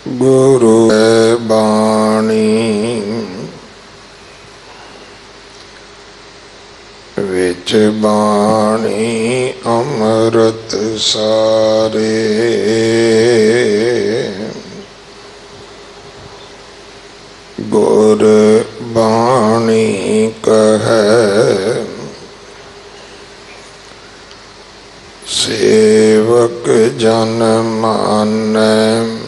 गुरु बाणी विच बाणी अमृत सारे। गुर बाणी कहे सेवक जन मानै,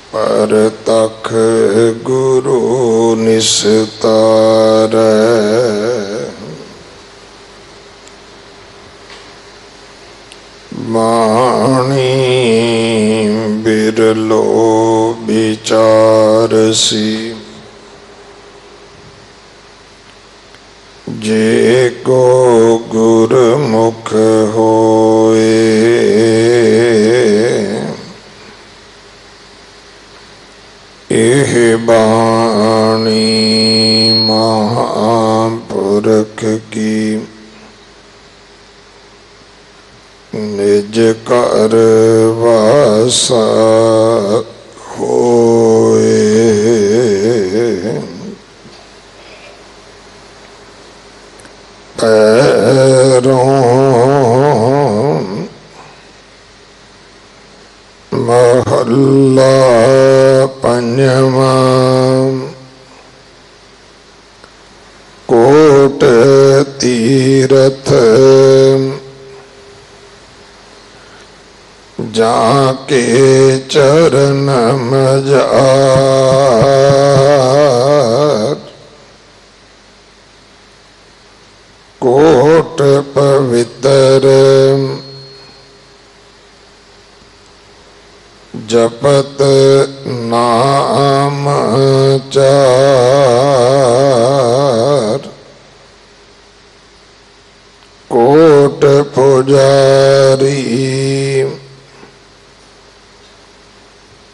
पर तख गुरु निस्तारै। बाणी बिरलो विचारसी, जे को गुरमुख होए। एह बाणी महापुरख की, निज कर वासा होए। पैरों महल्ला पंजवा। कोट तीरथ जाके चरण मजार। कोट पवित्र जपत नाम चार। कोट पुजारी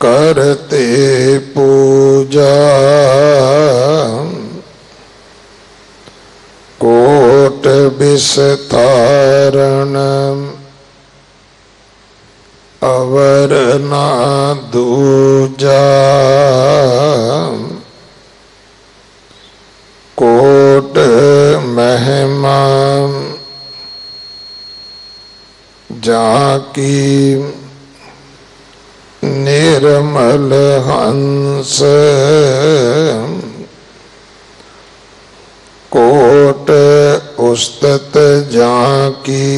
करते पूजा। कोट विस्तारण अवर ना दूजा। कोट महिमा जाकी, निर्मल हंस। कोट उस्तत जाकी,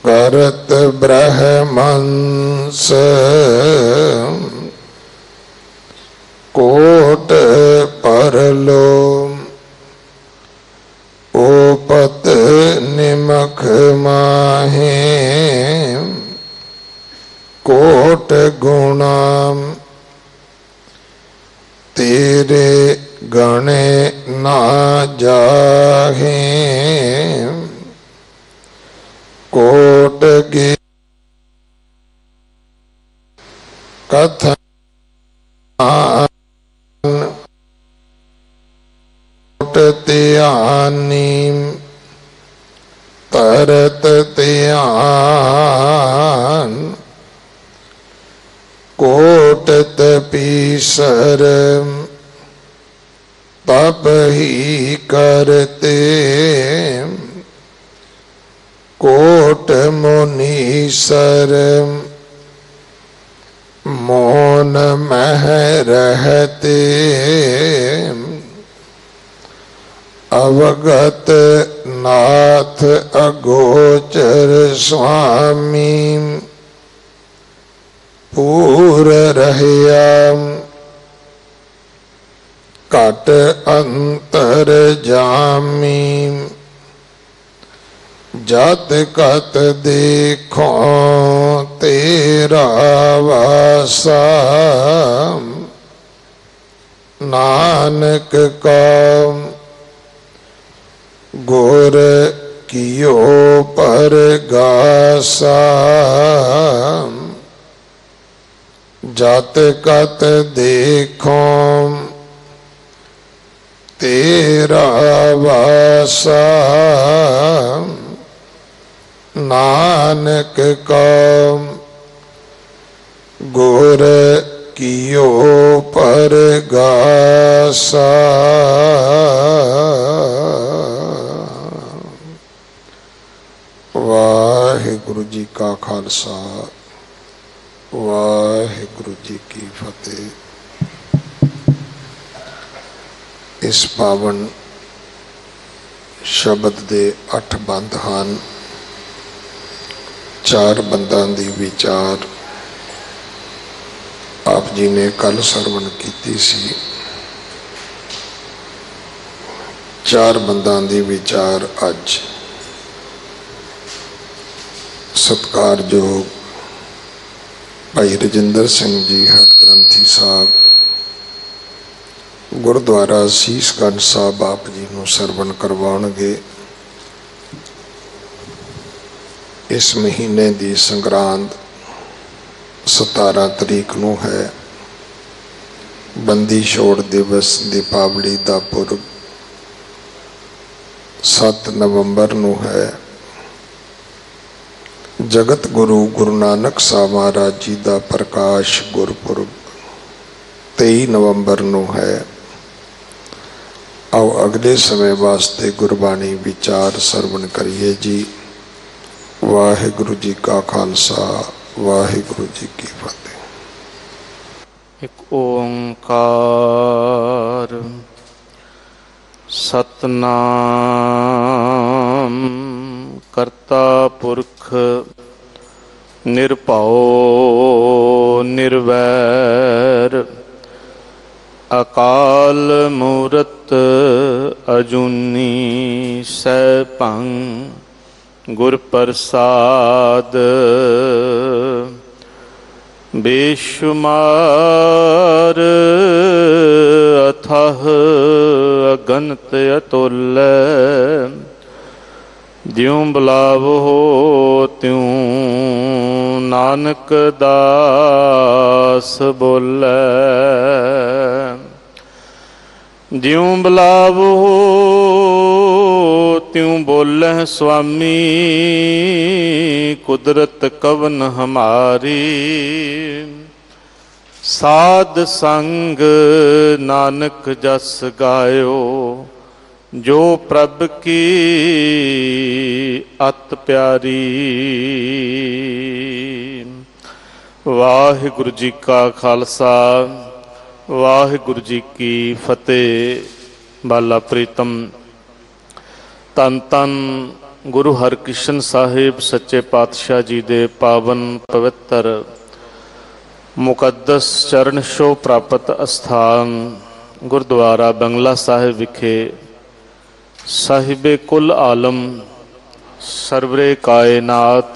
करत ब्रह्मंस। कोट परलो ओपत निमख माहे। कोट गुणा तेरे गणे ना जाहे। कोट गे कथन कोट त्यानी तरत त्यान। कोट तपीसर तप ही करते। कोट मुनीसर मौन मह रहते। अवगत नाथ अगोचर स्वामी, पूर रहया कट अंतर जामी। जत कत देखो तेरा वासा। नानक का गुर कियो पर गासा। जत कत देखो तेरा वासा। नानक को गुर कियो परगासा। वाहिगुरु जी का खालसा, वाहिगुरु जी की फतेह। इस पावन शब्द दे 8 बंद हैं। 4 बंदां दी विचार आप जी ने कल सरवण की सी। 4 बंदां दी विचार अज सत्कारयोग भाई रजिंदर सिंह जी हेड ग्रंथी साहब गुरुद्वारा सीसगंज साहब आप जी को सरवण करवाउणगे। इस महीने की संग्रांद 17 तरीक नूं है। बंदी छोड़ दिवस दीपावली का पुरब 7 नवंबर नूं है। जगत गुरु गुरु नानक साहब महाराज जी का प्रकाश गुरपुरब 23 नवंबर नूं है। आओ अगले समय वास्ते गुरबाणी विचार सरवण करिए जी। वाहिगुरु जी का खालसा, वाहिगुरु जी की फतेह। एक ओंकार सतनाम करता पुरख निरभौ निर्वैर अकाल मूरत अजूनी सैभं गुर प्रसाद। बेशुमार अथाह अगनत अतुल्य ज्यों बुलावो त्यों नानक दास बोलै। ज्यों बुलावो त्यों बोलै स्वामी कुदरत कवन हमारी। साध संग नानक जस गायो जो प्रभ की अत प्यारी। वाहिगुरु जी का खालसा, वाहिगुरु जी की फतेह। बाला प्रीतम तन तन गुरु हरकृष्ण साहिब सच्चे पातशाह जी दे पावन पवित्र मुकद्दस चरण छो प्राप्त अस्थान गुरुद्वारा बंगला साहिब विखे साहिबे कुल आलम सरवरे कायनात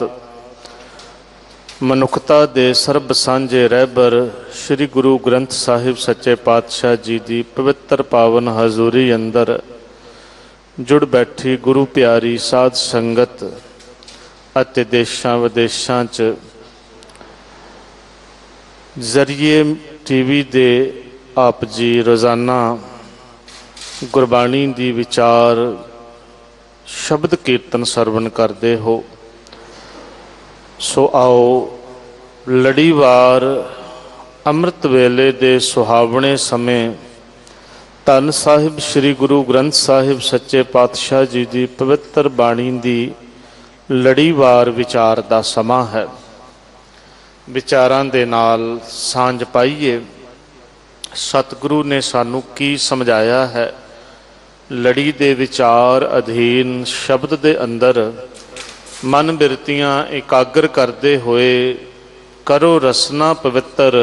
मनुखता दे सरब सांझे रहबर श्री गुरु ग्रंथ साहिब सच्चे पातशाह जी की पवित्र पावन हजूरी अंदर जुड़ बैठी गुरु प्यारी साध संगत अते देशां विदेशां च जरिए टीवी दे आप जी रोज़ाना गुरबाणी दी विचार शब्द कीर्तन सरवण करते हो। सो आओ लड़ीवार अमृत वेले दे सुहावने समय धन साहिब श्री गुरु ग्रंथ साहिब सच्चे पातशाह जी की पवित्र बाणी की लड़ीवार विचार का समा है। विचारां दे नाल सांझ पाइए सतगुरु ने सानू की समझाया है। लड़ी दे विचार अधीन शब्द दे अंदर मन बिरतियां एकाग्र करते हुए करो रसना पवित्र।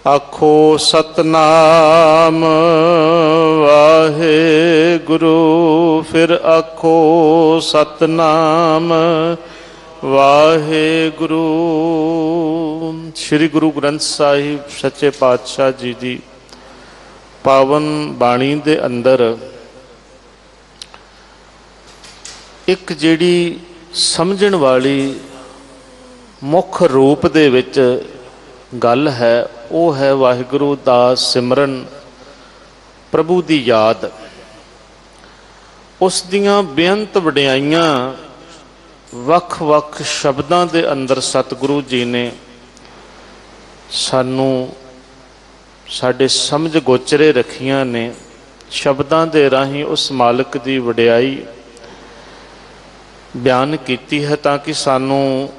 आखो सतनाम वाहे गुरु, फिर आखो सतनाम वाहे गुरु। श्री गुरु ग्रंथ साहिब सच्चे पातशाह जी की पावन बाणी दे अंदर एक जिहड़ी समझण वाली मुख रूप दे विच गल है वो है वाहिगुरु दा सिमरन, प्रभु दी याद, उस दियां बेअंत वडियाइयां ਵੱਖ-ਵੱਖ ਸ਼ਬਦਾਂ ਦੇ ਅੰਦਰ ਸਤਿਗੁਰੂ ਜੀ ਨੇ ਸਾਨੂੰ ਸਾਡੇ ਸਮਝ ਗੋਚਰੇ ਰੱਖੀਆਂ ਨੇ। ਸ਼ਬਦਾਂ ਦੇ ਰਾਹੀਂ ਉਸ ਮਾਲਕ ਦੀ ਵਡਿਆਈ ਬਿਆਨ ਕੀਤੀ ਹੈ ਤਾਂ ਕਿ ਸਾਨੂੰ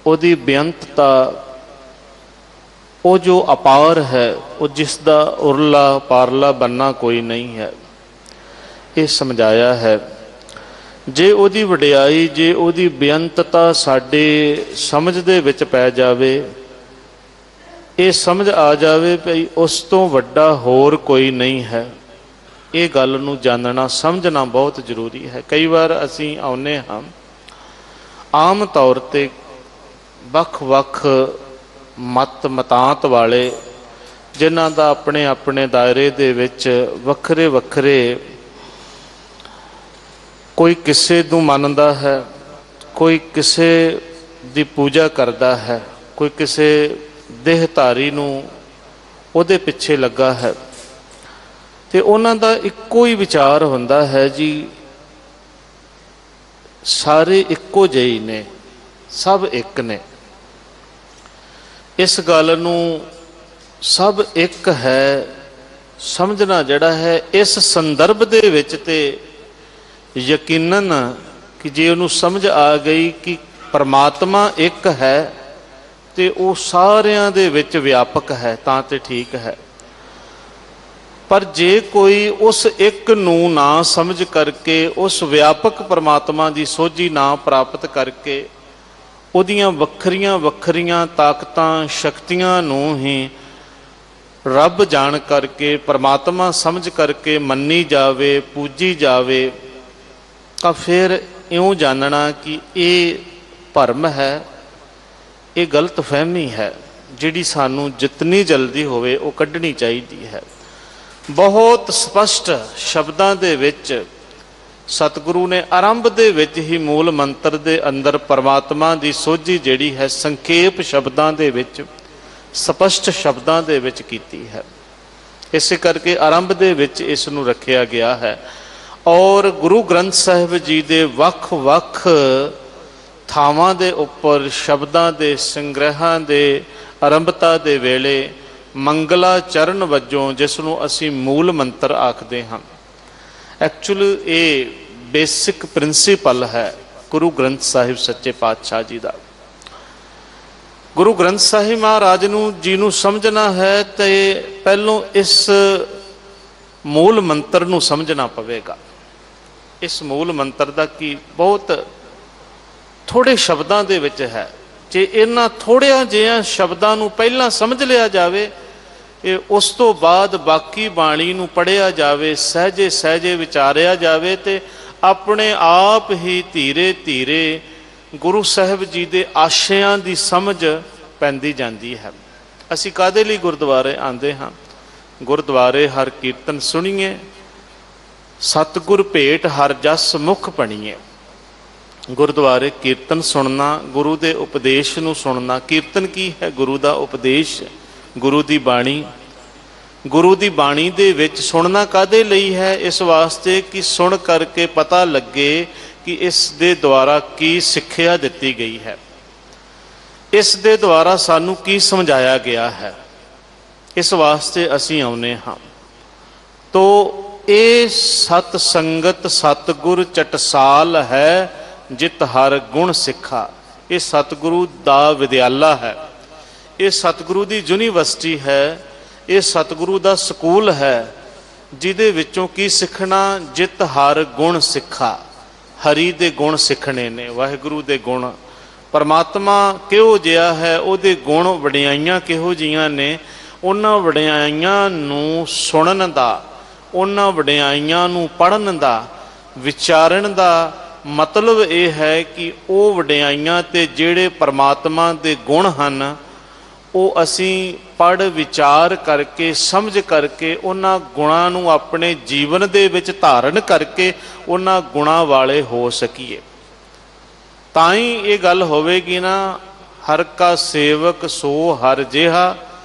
ਉਹਦੀ ਬੇਅੰਤਤਾ, ਉਹ ਜੋ ਅਪਾਰ ਹੈ, ਉਹ ਜਿਸ ਦਾ ਉਰਲਾ ਪਾਰਲਾ ਬੰਨਾ ਕੋਈ ਨਹੀਂ ਹੈ, ਇਹ ਸਮਝਾਇਆ ਹੈ। ਜੇ ਉਹਦੀ ਵਡਿਆਈ, ਜੇ ਉਹਦੀ ਬੇਅੰਤਤਾ ਸਾਡੇ ਸਮਝ ਦੇ ਵਿੱਚ ਪੈ ਜਾਵੇ, ਇਹ ਸਮਝ ਆ ਜਾਵੇ ਭਈ ਉਸ ਤੋਂ ਵੱਡਾ ਹੋਰ ਕੋਈ ਨਹੀਂ ਹੈ, ਇਹ ਗੱਲ ਨੂੰ ਜਾਣਨਾ ਸਮਝਣਾ ਬਹੁਤ ਜ਼ਰੂਰੀ ਹੈ। ਕਈ ਵਾਰ ਅਸੀਂ ਆਉਂਦੇ ਹਾਂ, ਆਮ ਤੌਰ 'ਤੇ ਵੱਖ-ਵੱਖ ਮਤਾਂਤ ਵਾਲੇ, ਜਿਨ੍ਹਾਂ ਦਾ ਆਪਣੇ ਆਪਣੇ ਦਾਇਰੇ ਦੇ ਵਿੱਚ ਵੱਖਰੇ ਵੱਖਰੇ, ਕੋਈ ਕਿਸੇ ਨੂੰ ਮੰਨਦਾ ਹੈ, ਕੋਈ ਕਿਸੇ ਦੀ ਪੂਜਾ ਕਰਦਾ ਹੈ, ਕੋਈ ਕਿਸੇ ਦੇਹਧਾਰੀ ਨੂੰ ਉਹਦੇ ਪਿੱਛੇ ਲੱਗਾ ਹੈ, ਤੇ ਉਹਨਾਂ ਦਾ ਇੱਕੋ ਹੀ ਵਿਚਾਰ ਹੁੰਦਾ ਹੈ ਜੀ, ਸਾਰੇ ਇੱਕੋ ਜਿਹੇ ਨੇ, ਸਭ ਇੱਕ ਨੇ। ਇਸ ਗੱਲ ਨੂੰ ਸਭ ਇੱਕ ਹੈ ਸਮਝਣਾ ਜਿਹੜਾ ਹੈ, ਇਸ ਸੰਦਰਭ ਦੇ ਵਿੱਚ ਤੇ ਯਕੀਨਨ ਕਿ ਜੇ ਉਹਨੂੰ ਸਮਝ ਆ ਗਈ ਕਿ ਪਰਮਾਤਮਾ ਇੱਕ ਹੈ ਤੇ ਉਹ ਸਾਰਿਆਂ ਦੇ ਵਿੱਚ ਵਿਆਪਕ ਹੈ ਤਾਂ ਤੇ ਠੀਕ ਹੈ। ਪਰ ਜੇ ਕੋਈ ਉਸ ਇੱਕ ਨੂੰ ਨਾ ਸਮਝ ਕਰਕੇ, ਉਸ ਵਿਆਪਕ ਪਰਮਾਤਮਾ ਦੀ ਸੋਝੀ ਨਾ ਪ੍ਰਾਪਤ ਕਰਕੇ, ਉਹਦੀਆਂ ਵੱਖਰੀਆਂ ਵੱਖਰੀਆਂ ਤਾਕਤਾਂ ਸ਼ਕਤੀਆਂ ਨੂੰ ਹੀ ਰੱਬ ਜਾਣ ਕਰਕੇ, ਪਰਮਾਤਮਾ ਸਮਝ ਕਰਕੇ ਮੰਨੀ ਜਾਵੇ, ਪੂਜੀ ਜਾਵੇ, ਤਾਂ ਫਿਰ ਇਉਂ ਜਾਣਨਾ ਕਿ ਇਹ ਭਰਮ ਹੈ, ਇਹ ਗਲਤ ਫਹਿਮੀ ਹੈ, ਜਿਹੜੀ ਸਾਨੂੰ ਜਿਤਨੀ ਜਲਦੀ ਹੋਵੇ ਉਹ ਕੱਢਣੀ ਚਾਹੀਦੀ ਹੈ। ਬਹੁਤ ਸਪਸ਼ਟ ਸ਼ਬਦਾਂ ਦੇ ਵਿੱਚ ਸਤਿਗੁਰੂ ਨੇ ਆਰੰਭ ਦੇ ਵਿੱਚ ਹੀ ਮੂਲ ਮੰਤਰ ਦੇ ਅੰਦਰ ਪਰਮਾਤਮਾ ਦੀ ਸੋਝੀ ਜਿਹੜੀ ਹੈ ਸੰਖੇਪ ਸ਼ਬਦਾਂ ਦੇ ਵਿੱਚ, ਸਪਸ਼ਟ ਸ਼ਬਦਾਂ ਦੇ ਵਿੱਚ ਕੀਤੀ ਹੈ। ਇਸੇ ਕਰਕੇ ਆਰੰਭ ਦੇ ਵਿੱਚ ਇਸ ਨੂੰ ਰੱਖਿਆ ਗਿਆ ਹੈ। ਔਰ ਗੁਰੂ ਗ੍ਰੰਥ ਸਾਹਿਬ ਜੀ ਦੇ ਵੱਖ-ਵੱਖ ਥਾਵਾਂ ਦੇ ਉੱਪਰ ਸ਼ਬਦਾਂ ਦੇ ਸੰਗ੍ਰਹਾਂ ਦੇ ਆਰੰਭਤਾ ਦੇ ਵੇਲੇ ਮੰਗਲਾ ਚਰਨ ਵਜੋਂ, ਜਿਸ ਨੂੰ ਅਸੀਂ ਮੂਲ ਮੰਤਰ ਆਖਦੇ ਹਾਂ, ਐਕਚੁਅਲ ਇਹ ਬੇਸਿਕ ਪ੍ਰਿੰਸੀਪਲ ਹੈ ਗੁਰੂ ਗ੍ਰੰਥ ਸਾਹਿਬ ਸੱਚੇ ਪਾਤਸ਼ਾਹ ਜੀ ਦਾ। ਗੁਰੂ ਗ੍ਰੰਥ ਸਾਹਿਬ ਮਹਾਰਾਜ ਨੂੰ ਜੀ ਨੂੰ ਸਮਝਣਾ ਹੈ ਤੇ ਪਹਿਲੋਂ ਇਸ ਮੂਲ ਮੰਤਰ ਨੂੰ ਸਮਝਣਾ ਪਵੇਗਾ। ਇਸ ਮੂਲ ਮੰਤਰ ਦਾ ਕੀ ਬਹੁਤ ਥੋੜੇ ਸ਼ਬਦਾਂ ਦੇ ਵਿੱਚ ਹੈ। ਜੇ ਇਹਨਾਂ ਥੋੜਿਆਂ ਜਿਹੀਆਂ ਸ਼ਬਦਾਂ ਨੂੰ ਪਹਿਲਾਂ ਸਮਝ ਲਿਆ ਜਾਵੇ, ਇਹ ਉਸ ਤੋਂ ਬਾਅਦ ਬਾਕੀ ਬਾਣੀ ਨੂੰ ਪੜ੍ਹਿਆ ਜਾਵੇ, ਸਹਿਜੇ ਸਹਿਜੇ ਵਿਚਾਰਿਆ ਜਾਵੇ, ਤੇ ਆਪਣੇ ਆਪ ਹੀ ਧੀਰੇ ਧੀਰੇ ਗੁਰੂ ਸਾਹਿਬ ਜੀ ਦੇ ਆਸ਼ਿਆਂ ਦੀ ਸਮਝ ਪੈਂਦੀ ਜਾਂਦੀ ਹੈ। ਅਸੀਂ ਕਾਹਦੇ ਲਈ ਗੁਰਦੁਆਰੇ ਆਉਂਦੇ ਹਾਂ? ਗੁਰਦੁਆਰੇ ਹਰ ਕੀਰਤਨ ਸੁਣੀਏ, ਸਤਿਗੁਰ ਭੇਟ ਹਰ ਜਸ ਮੁਖ ਪਣੀਏ। ਗੁਰਦੁਆਰੇ ਕੀਰਤਨ ਸੁਣਨਾ, ਗੁਰੂ ਦੇ ਉਪਦੇਸ਼ ਨੂੰ ਸੁਣਨਾ। ਕੀਰਤਨ ਕੀ ਹੈ? ਗੁਰੂ ਦਾ ਉਪਦੇਸ਼, ਗੁਰੂ ਦੀ ਬਾਣੀ। ਗੁਰੂ ਦੀ ਬਾਣੀ ਦੇ ਵਿੱਚ ਸੁਣਨਾ ਕਾਹਦੇ ਲਈ ਹੈ? ਇਸ ਵਾਸਤੇ ਕਿ ਸੁਣ ਕਰਕੇ ਪਤਾ ਲੱਗੇ ਕਿ ਇਸ ਦੇ ਦੁਆਰਾ ਕੀ ਸਿੱਖਿਆ ਦਿੱਤੀ ਗਈ ਹੈ, ਇਸ ਦੇ ਦੁਆਰਾ ਸਾਨੂੰ ਕੀ ਸਮਝਾਇਆ ਗਿਆ ਹੈ। ਇਸ ਵਾਸਤੇ ਅਸੀਂ ਆਉਂਦੇ ਹਾਂ। ਤੋ ਇਹ ਸਤ ਸੰਗਤ ਸਤਿਗੁਰ ਚਟਸਾਲ ਹੈ, ਜਿਤ ਹਰ ਗੁਣ ਸਿੱਖਾ। ਇਹ ਸਤਿਗੁਰੂ ਦਾ ਵਿਦਿਆਲਾ ਹੈ, ਇਹ ਸਤਿਗੁਰੂ ਦੀ ਯੂਨੀਵਰਸਿਟੀ ਹੈ, ਇਹ ਸਤਿਗੁਰੂ ਦਾ ਸਕੂਲ ਹੈ, ਜਿਹਦੇ ਵਿੱਚੋਂ ਕੀ ਸਿੱਖਣਾ? ਜਿਤ ਹਰ ਗੁਣ ਸਿੱਖਾ। ਹਰੀ ਦੇ ਗੁਣ ਸਿੱਖਣੇ ਨੇ, ਵਾਹਿਗੁਰੂ ਦੇ ਗੁਣ। ਪਰਮਾਤਮਾ ਕਿਹੋ ਜਿਹਾ ਹੈ, ਉਹਦੇ ਗੁਣ ਵਡਿਆਈਆਂ ਕਿਹੋ ਜਿਹੀਆਂ ਨੇ, ਉਹਨਾਂ ਵਡਿਆਈਆਂ ਨੂੰ ਸੁਣਨ ਦਾ, ਉਹਨਾਂ ਵਡਿਆਈਆਂ ਨੂੰ ਪੜ੍ਹਨ ਦਾ, ਵਿਚਾਰਨ ਦਾ ਮਤਲਬ ਇਹ ਹੈ ਕਿ ਉਹ ਵਡਿਆਈਆਂ ਤੇ ਜਿਹੜੇ ਪਰਮਾਤਮਾ ਦੇ ਗੁਣ ਹਨ, ਉਹ ਅਸੀਂ ਪੜ੍ਹ ਵਿਚਾਰ ਕਰਕੇ, ਸਮਝ ਕਰਕੇ, ਉਹਨਾਂ ਗੁਣਾਂ ਨੂੰ ਆਪਣੇ ਜੀਵਨ ਦੇ ਵਿੱਚ ਧਾਰਨ ਕਰਕੇ ਉਹਨਾਂ ਗੁਣਾਂ ਵਾਲੇ ਹੋ ਸਕੀਏ। ਤਾਂ ਹੀ ਇਹ ਗੱਲ ਹੋਵੇਗੀ ਨਾ, ਹਰ ਕਾ ਸੇਵਕ ਸੋ ਹਰ ਜਿਹਾ,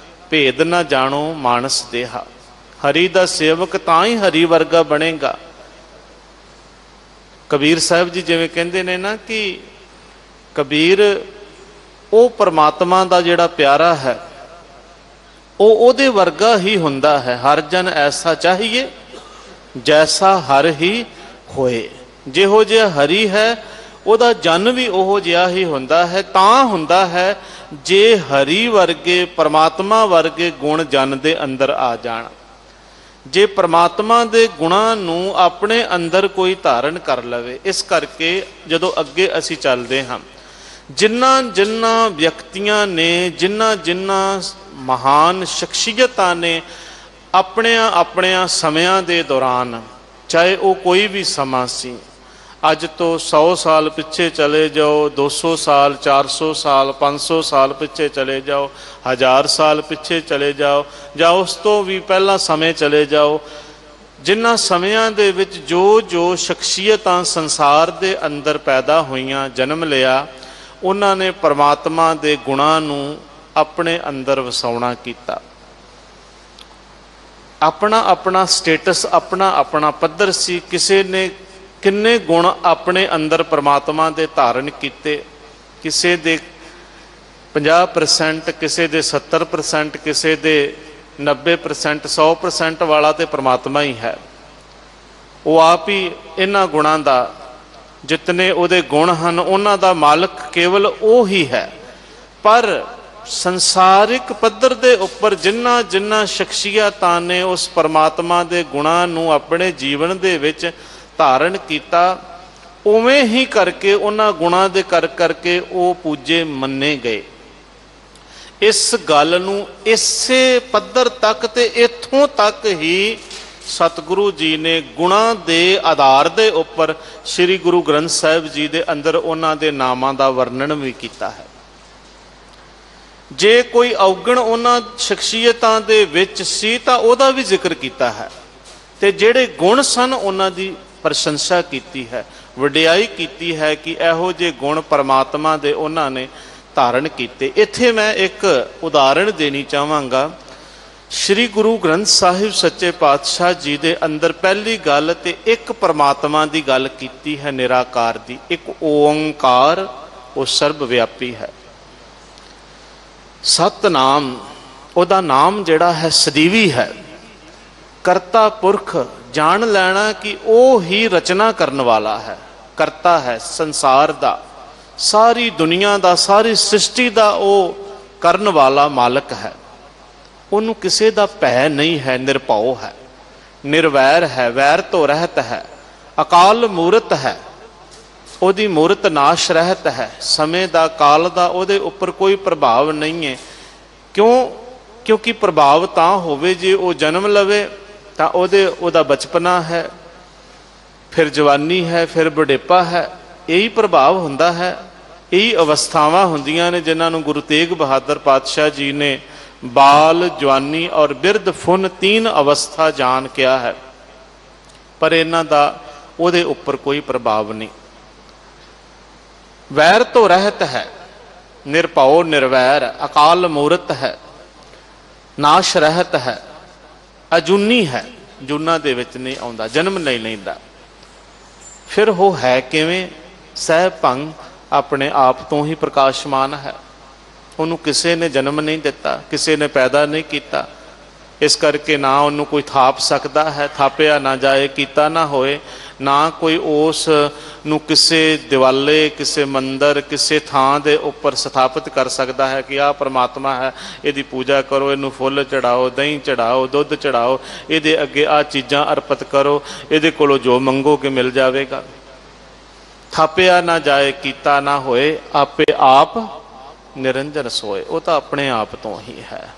ਭੇਦ ਨਾ ਜਾਣੋ ਮਾਨਸ ਦੇਹਾ। ਹਰੀ ਦਾ ਸੇਵਕ ਤਾਂ ਹੀ ਹਰੀ ਵਰਗਾ ਬਣੇਗਾ। ਕਬੀਰ ਸਾਹਿਬ ਜੀ ਜਿਵੇਂ ਕਹਿੰਦੇ ਨੇ ਨਾ ਕਿ कबीर ਉਹ परमात्मा ਦਾ ਜਿਹੜਾ ਪਿਆਰਾ ਹੈ ਉਹ ਉਹਦੇ ਵਰਗਾ ਹੀ ਹੁੰਦਾ ਹੈ। ਹਰ ਜਨ ਐਸਾ ਚਾਹੀਏ ਜੈਸਾ ਹਰ ਹੀ ਹੋਏ। ਜਿਹੋ ਜਿਹਾ ਹਰੀ ਹੈ ਉਹਦਾ ਜਨ ਵੀ ਉਹੋ ਜਿਹਾ ਹੀ ਹੁੰਦਾ ਹੈ। ਤਾਂ ਹੁੰਦਾ ਹੈ ਜੇ ਹਰੀ ਵਰਗੇ ਪਰਮਾਤਮਾ ਵਰਗੇ ਗੁਣ ਜਨ ਦੇ ਅੰਦਰ ਆ ਜਾਣ। ਜੇ ਪਰਮਾਤਮਾ ਦੇ ਗੁਣਾਂ ਨੂੰ ਆਪਣੇ ਅੰਦਰ ਕੋਈ ਧਾਰਨ ਕਰ ਲਵੇ। ਇਸ ਕਰਕੇ ਜਦੋਂ ਅੱਗੇ ਅਸੀਂ ਚੱਲਦੇ ਹਾਂ, ਜਿਨ੍ਹਾਂ ਵਿਅਕਤੀਆਂ ਨੇ, ਜਿਨ੍ਹਾਂ ਮਹਾਨ ਸ਼ਖਸੀਅਤਾਂ ਨੇ ਆਪਣਿਆਂ ਸਮਿਆਂ ਦੇ ਦੌਰਾਨ, ਚਾਹੇ ਉਹ ਕੋਈ ਵੀ ਸਮਾਂ ਸੀ, ਅੱਜ ਤੋਂ 100 ਸਾਲ ਪਿੱਛੇ ਚਲੇ ਜਾਓ, 200 ਸਾਲ, 400 ਸਾਲ, 500 ਸਾਲ ਪਿੱਛੇ ਚਲੇ ਜਾਓ, 1000 ਸਾਲ ਪਿੱਛੇ ਚਲੇ ਜਾਓ, ਜਾਂ ਉਸ ਤੋਂ ਵੀ ਪਹਿਲਾਂ ਸਮੇਂ ਚਲੇ ਜਾਓ, ਜਿਨ੍ਹਾਂ ਸਮਿਆਂ ਦੇ ਵਿੱਚ ਜੋ ਸ਼ਖਸੀਅਤਾਂ ਸੰਸਾਰ ਦੇ ਅੰਦਰ ਪੈਦਾ ਹੋਈਆਂ, ਜਨਮ ਲਿਆ, ਉਹਨਾਂ ਨੇ ਪਰਮਾਤਮਾ ਦੇ ਗੁਣਾਂ ਨੂੰ ਆਪਣੇ ਅੰਦਰ ਵਸਾਉਣਾ ਕੀਤਾ। ਆਪਣਾ ਸਟੇਟਸ, ਆਪਣਾ ਪੱਧਰ ਸੀ। ਕਿਸੇ ਨੇ ਕਿੰਨੇ ਗੁਣ ਆਪਣੇ ਅੰਦਰ ਪਰਮਾਤਮਾ ਦੇ ਧਾਰਨ ਕੀਤੇ। ਕਿਸੇ ਦੇ 50%, ਕਿਸੇ ਦੇ 70%, ਕਿਸੇ ਦੇ 90%, 100% ਵਾਲਾ ਤੇ ਪਰਮਾਤਮਾ ਹੀ ਹੈ। ਉਹ ਆਪ ਹੀ ਇਹਨਾਂ ਗੁਣਾਂ ਦਾ, ਜਿਤਨੇ ਉਹਦੇ ਗੁਣ ਹਨ ਉਹਨਾਂ ਦਾ ਮਾਲਕ ਕੇਵਲ ਉਹ ਹੀ ਹੈ। ਪਰ ਸੰਸਾਰਿਕ ਪੱਧਰ ਦੇ ਉੱਪਰ ਜਿਨ੍ਹਾਂ ਸ਼ਖਸੀਅਤਾਂ ਨੇ ਉਸ ਪਰਮਾਤਮਾ ਦੇ ਗੁਣਾਂ ਨੂੰ ਆਪਣੇ ਜੀਵਨ ਦੇ ਵਿੱਚ ਧਾਰਨ ਕੀਤਾ, ਉਵੇਂ ਹੀ ਕਰਕੇ ਉਹਨਾਂ ਗੁਣਾਂ ਦੇ ਕਰਕੇ ਉਹ ਪੂਜੇ ਮੰਨੇ ਗਏ। ਇਸ ਗੱਲ ਨੂੰ ਇਸੇ ਪੱਧਰ ਤੱਕ ਤੇ ਇੱਥੋਂ ਤੱਕ ਹੀ ਸਤਿਗੁਰੂ ਜੀ ਨੇ ਗੁਣਾਂ ਦੇ ਆਧਾਰ ਦੇ ਉੱਪਰ ਸ੍ਰੀ ਗੁਰੂ ਗ੍ਰੰਥ ਸਾਹਿਬ ਜੀ ਦੇ ਅੰਦਰ ਉਹਨਾਂ ਦੇ ਨਾਮਾਂ ਦਾ ਵਰਣਨ ਵੀ ਕੀਤਾ ਹੈ। ਜੇ ਕੋਈ ਔਗਣ ਉਹਨਾਂ ਸ਼ਖਸੀਅਤਾਂ ਦੇ ਵਿੱਚ ਸੀ ਤਾਂ ਉਹਦਾ ਵੀ ਜ਼ਿਕਰ ਕੀਤਾ ਹੈ, ਤੇ ਜਿਹੜੇ ਗੁਣ ਸਨ ਉਹਨਾਂ ਦੀ ਪ੍ਰਸ਼ੰਸਾ ਕੀਤੀ ਹੈ, ਵਡਿਆਈ ਕੀਤੀ ਹੈ ਕਿ ਇਹੋ ਜਿਹੇ ਗੁਣ ਪਰਮਾਤਮਾ ਦੇ ਉਹਨਾਂ ਨੇ ਧਾਰਨ ਕੀਤੇ। ਇੱਥੇ ਮੈਂ ਇੱਕ ਉਦਾਹਰਣ ਦੇਣੀ ਚਾਹਾਂਗਾ। ਸ੍ਰੀ ਗੁਰੂ ਗ੍ਰੰਥ ਸਾਹਿਬ ਸੱਚੇ ਪਾਤਸ਼ਾਹ ਜੀ ਦੇ ਅੰਦਰ ਪਹਿਲੀ ਗੱਲ ਤੇ ਇੱਕ ਪਰਮਾਤਮਾ ਦੀ ਗੱਲ ਕੀਤੀ ਹੈ, ਨਿਰਾਕਾਰ ਦੀ। ਇੱਕ ਓੰਕਾਰ, ਉਹ ਸਰਬ ਵਿਆਪੀ ਹੈ। ਸਤਨਾਮ, ਉਹਦਾ ਨਾਮ ਜਿਹੜਾ ਹੈ ਸਦੀਵੀ ਹੈ। ਕਰਤਾ ਪੁਰਖ, ਜਾਣ ਲੈਣਾ ਕਿ ਉਹ ਹੀ ਰਚਨਾ ਕਰਨ ਵਾਲਾ ਹੈ, ਕਰਤਾ ਹੈ ਸੰਸਾਰ ਦਾ, ਸਾਰੀ ਦੁਨੀਆ ਦਾ, ਸਾਰੀ ਸ੍ਰਿਸ਼ਟੀ ਦਾ ਉਹ ਕਰਨ ਵਾਲਾ ਮਾਲਕ ਹੈ। ਉਹਨੂੰ ਕਿਸੇ ਦਾ ਭੈ ਨਹੀਂ ਹੈ, ਨਿਰਭਉ ਹੈ, ਨਿਰਵੈਰ ਹੈ, ਵੈਰ ਤੋਂ ਰਹਿਤ ਹੈ, ਅਕਾਲ ਮੂਰਤ ਹੈ, ਉਹਦੀ ਮੂਰਤ ਨਾਸ਼ ਰਹਿਤ ਹੈ। ਸਮੇਂ ਦਾ, ਕਾਲ ਦਾ ਉਹਦੇ ਉੱਪਰ ਕੋਈ ਪ੍ਰਭਾਵ ਨਹੀਂ ਹੈ। ਕਿਉਂਕਿ ਪ੍ਰਭਾਵ ਤਾਂ ਹੋਵੇ ਜੇ ਉਹ ਜਨਮ ਲਵੇ ਤਾਂ ਉਹਦਾ ਬਚਪਨਾ ਹੈ, ਫਿਰ ਜਵਾਨੀ ਹੈ, ਫਿਰ ਬੁਢੇਪਾ ਹੈ। ਇਹੀ ਪ੍ਰਭਾਵ ਹੁੰਦਾ ਹੈ, ਇਹੀ ਅਵਸਥਾਵਾਂ ਹੁੰਦੀਆਂ ਨੇ ਜਿਨ੍ਹਾਂ ਨੂੰ ਗੁਰੂ ਤੇਗ ਬਹਾਦਰ ਪਾਤਸ਼ਾਹ ਜੀ ਨੇ ਬਾਲ, ਜਵਾਨੀ ਔਰ ਬਿਰਧ ਫੁਨ 3 ਅਵਸਥਾ ਜਾਣ ਕਿਹਾ ਹੈ। ਪਰ ਇਹਨਾਂ ਦਾ ਉਹਦੇ ਉੱਪਰ ਕੋਈ ਪ੍ਰਭਾਵ ਨਹੀਂ। ਵੈਰ ਤੋਂ ਰਹਿਤ ਹੈ, ਨਿਰਭਉ ਨਿਰਵੈਰ, ਅਕਾਲ ਮੂਰਤ ਹੈ, ਨਾਸ਼ ਰਹਿਤ ਹੈ, ਅਜੂਨੀ ਹੈ, ਜੂਨਾਂ ਦੇ ਵਿੱਚ ਨਹੀਂ ਆਉਂਦਾ, ਜਨਮ ਨਹੀਂ ਲੈਂਦਾ। ਫਿਰ ਉਹ ਹੈ ਕਿਵੇਂ? ਸਹਿ ਭੰਗ, ਆਪਣੇ ਆਪ ਤੋਂ ਹੀ ਪ੍ਰਕਾਸ਼ਮਾਨ ਹੈ। ਉਹਨੂੰ ਕਿਸੇ ਨੇ ਜਨਮ ਨਹੀਂ ਦਿੱਤਾ, ਕਿਸੇ ਨੇ ਪੈਦਾ ਨਹੀਂ ਕੀਤਾ। ਇਸ ਕਰਕੇ ਨਾ ਉਹਨੂੰ ਕੋਈ ਥਾਪ ਸਕਦਾ ਹੈ, ਥਾਪਿਆ ਨਾ ਜਾਏ, ਕੀਤਾ ਨਾ ਹੋਏ। ਨਾ ਕੋਈ ਉਸ ਨੂੰ ਕਿਸੇ ਦਿਵਾਲੇ, ਕਿਸੇ ਮੰਦਰ, ਕਿਸੇ ਥਾਂ ਦੇ ਉੱਪਰ ਸਥਾਪਿਤ ਕਰ ਸਕਦਾ ਹੈ ਕਿ ਆਹ ਪਰਮਾਤਮਾ ਹੈ, ਇਹਦੀ ਪੂਜਾ ਕਰੋ, ਇਹਨੂੰ ਫੁੱਲ ਚੜਾਓ, ਦਹੀਂ ਚੜਾਓ, ਦੁੱਧ ਚੜਾਓ, ਇਹਦੇ ਅੱਗੇ ਆਹ ਚੀਜ਼ਾਂ ਅਰਪਿਤ ਕਰੋ, ਇਹਦੇ ਕੋਲੋਂ ਜੋ ਮੰਗੋਗੇ ਮਿਲ ਜਾਵੇਗਾ। ਥਾਪਿਆ ਨਾ ਜਾਏ, ਕੀਤਾ ਨਾ ਹੋਏ, ਆਪੇ ਆਪ ਨਿਰੰਜਨ ਸੋਏ। ਉਹ ਤਾਂ ਆਪਣੇ ਆਪ ਤੋਂ ਹੀ ਹੈ।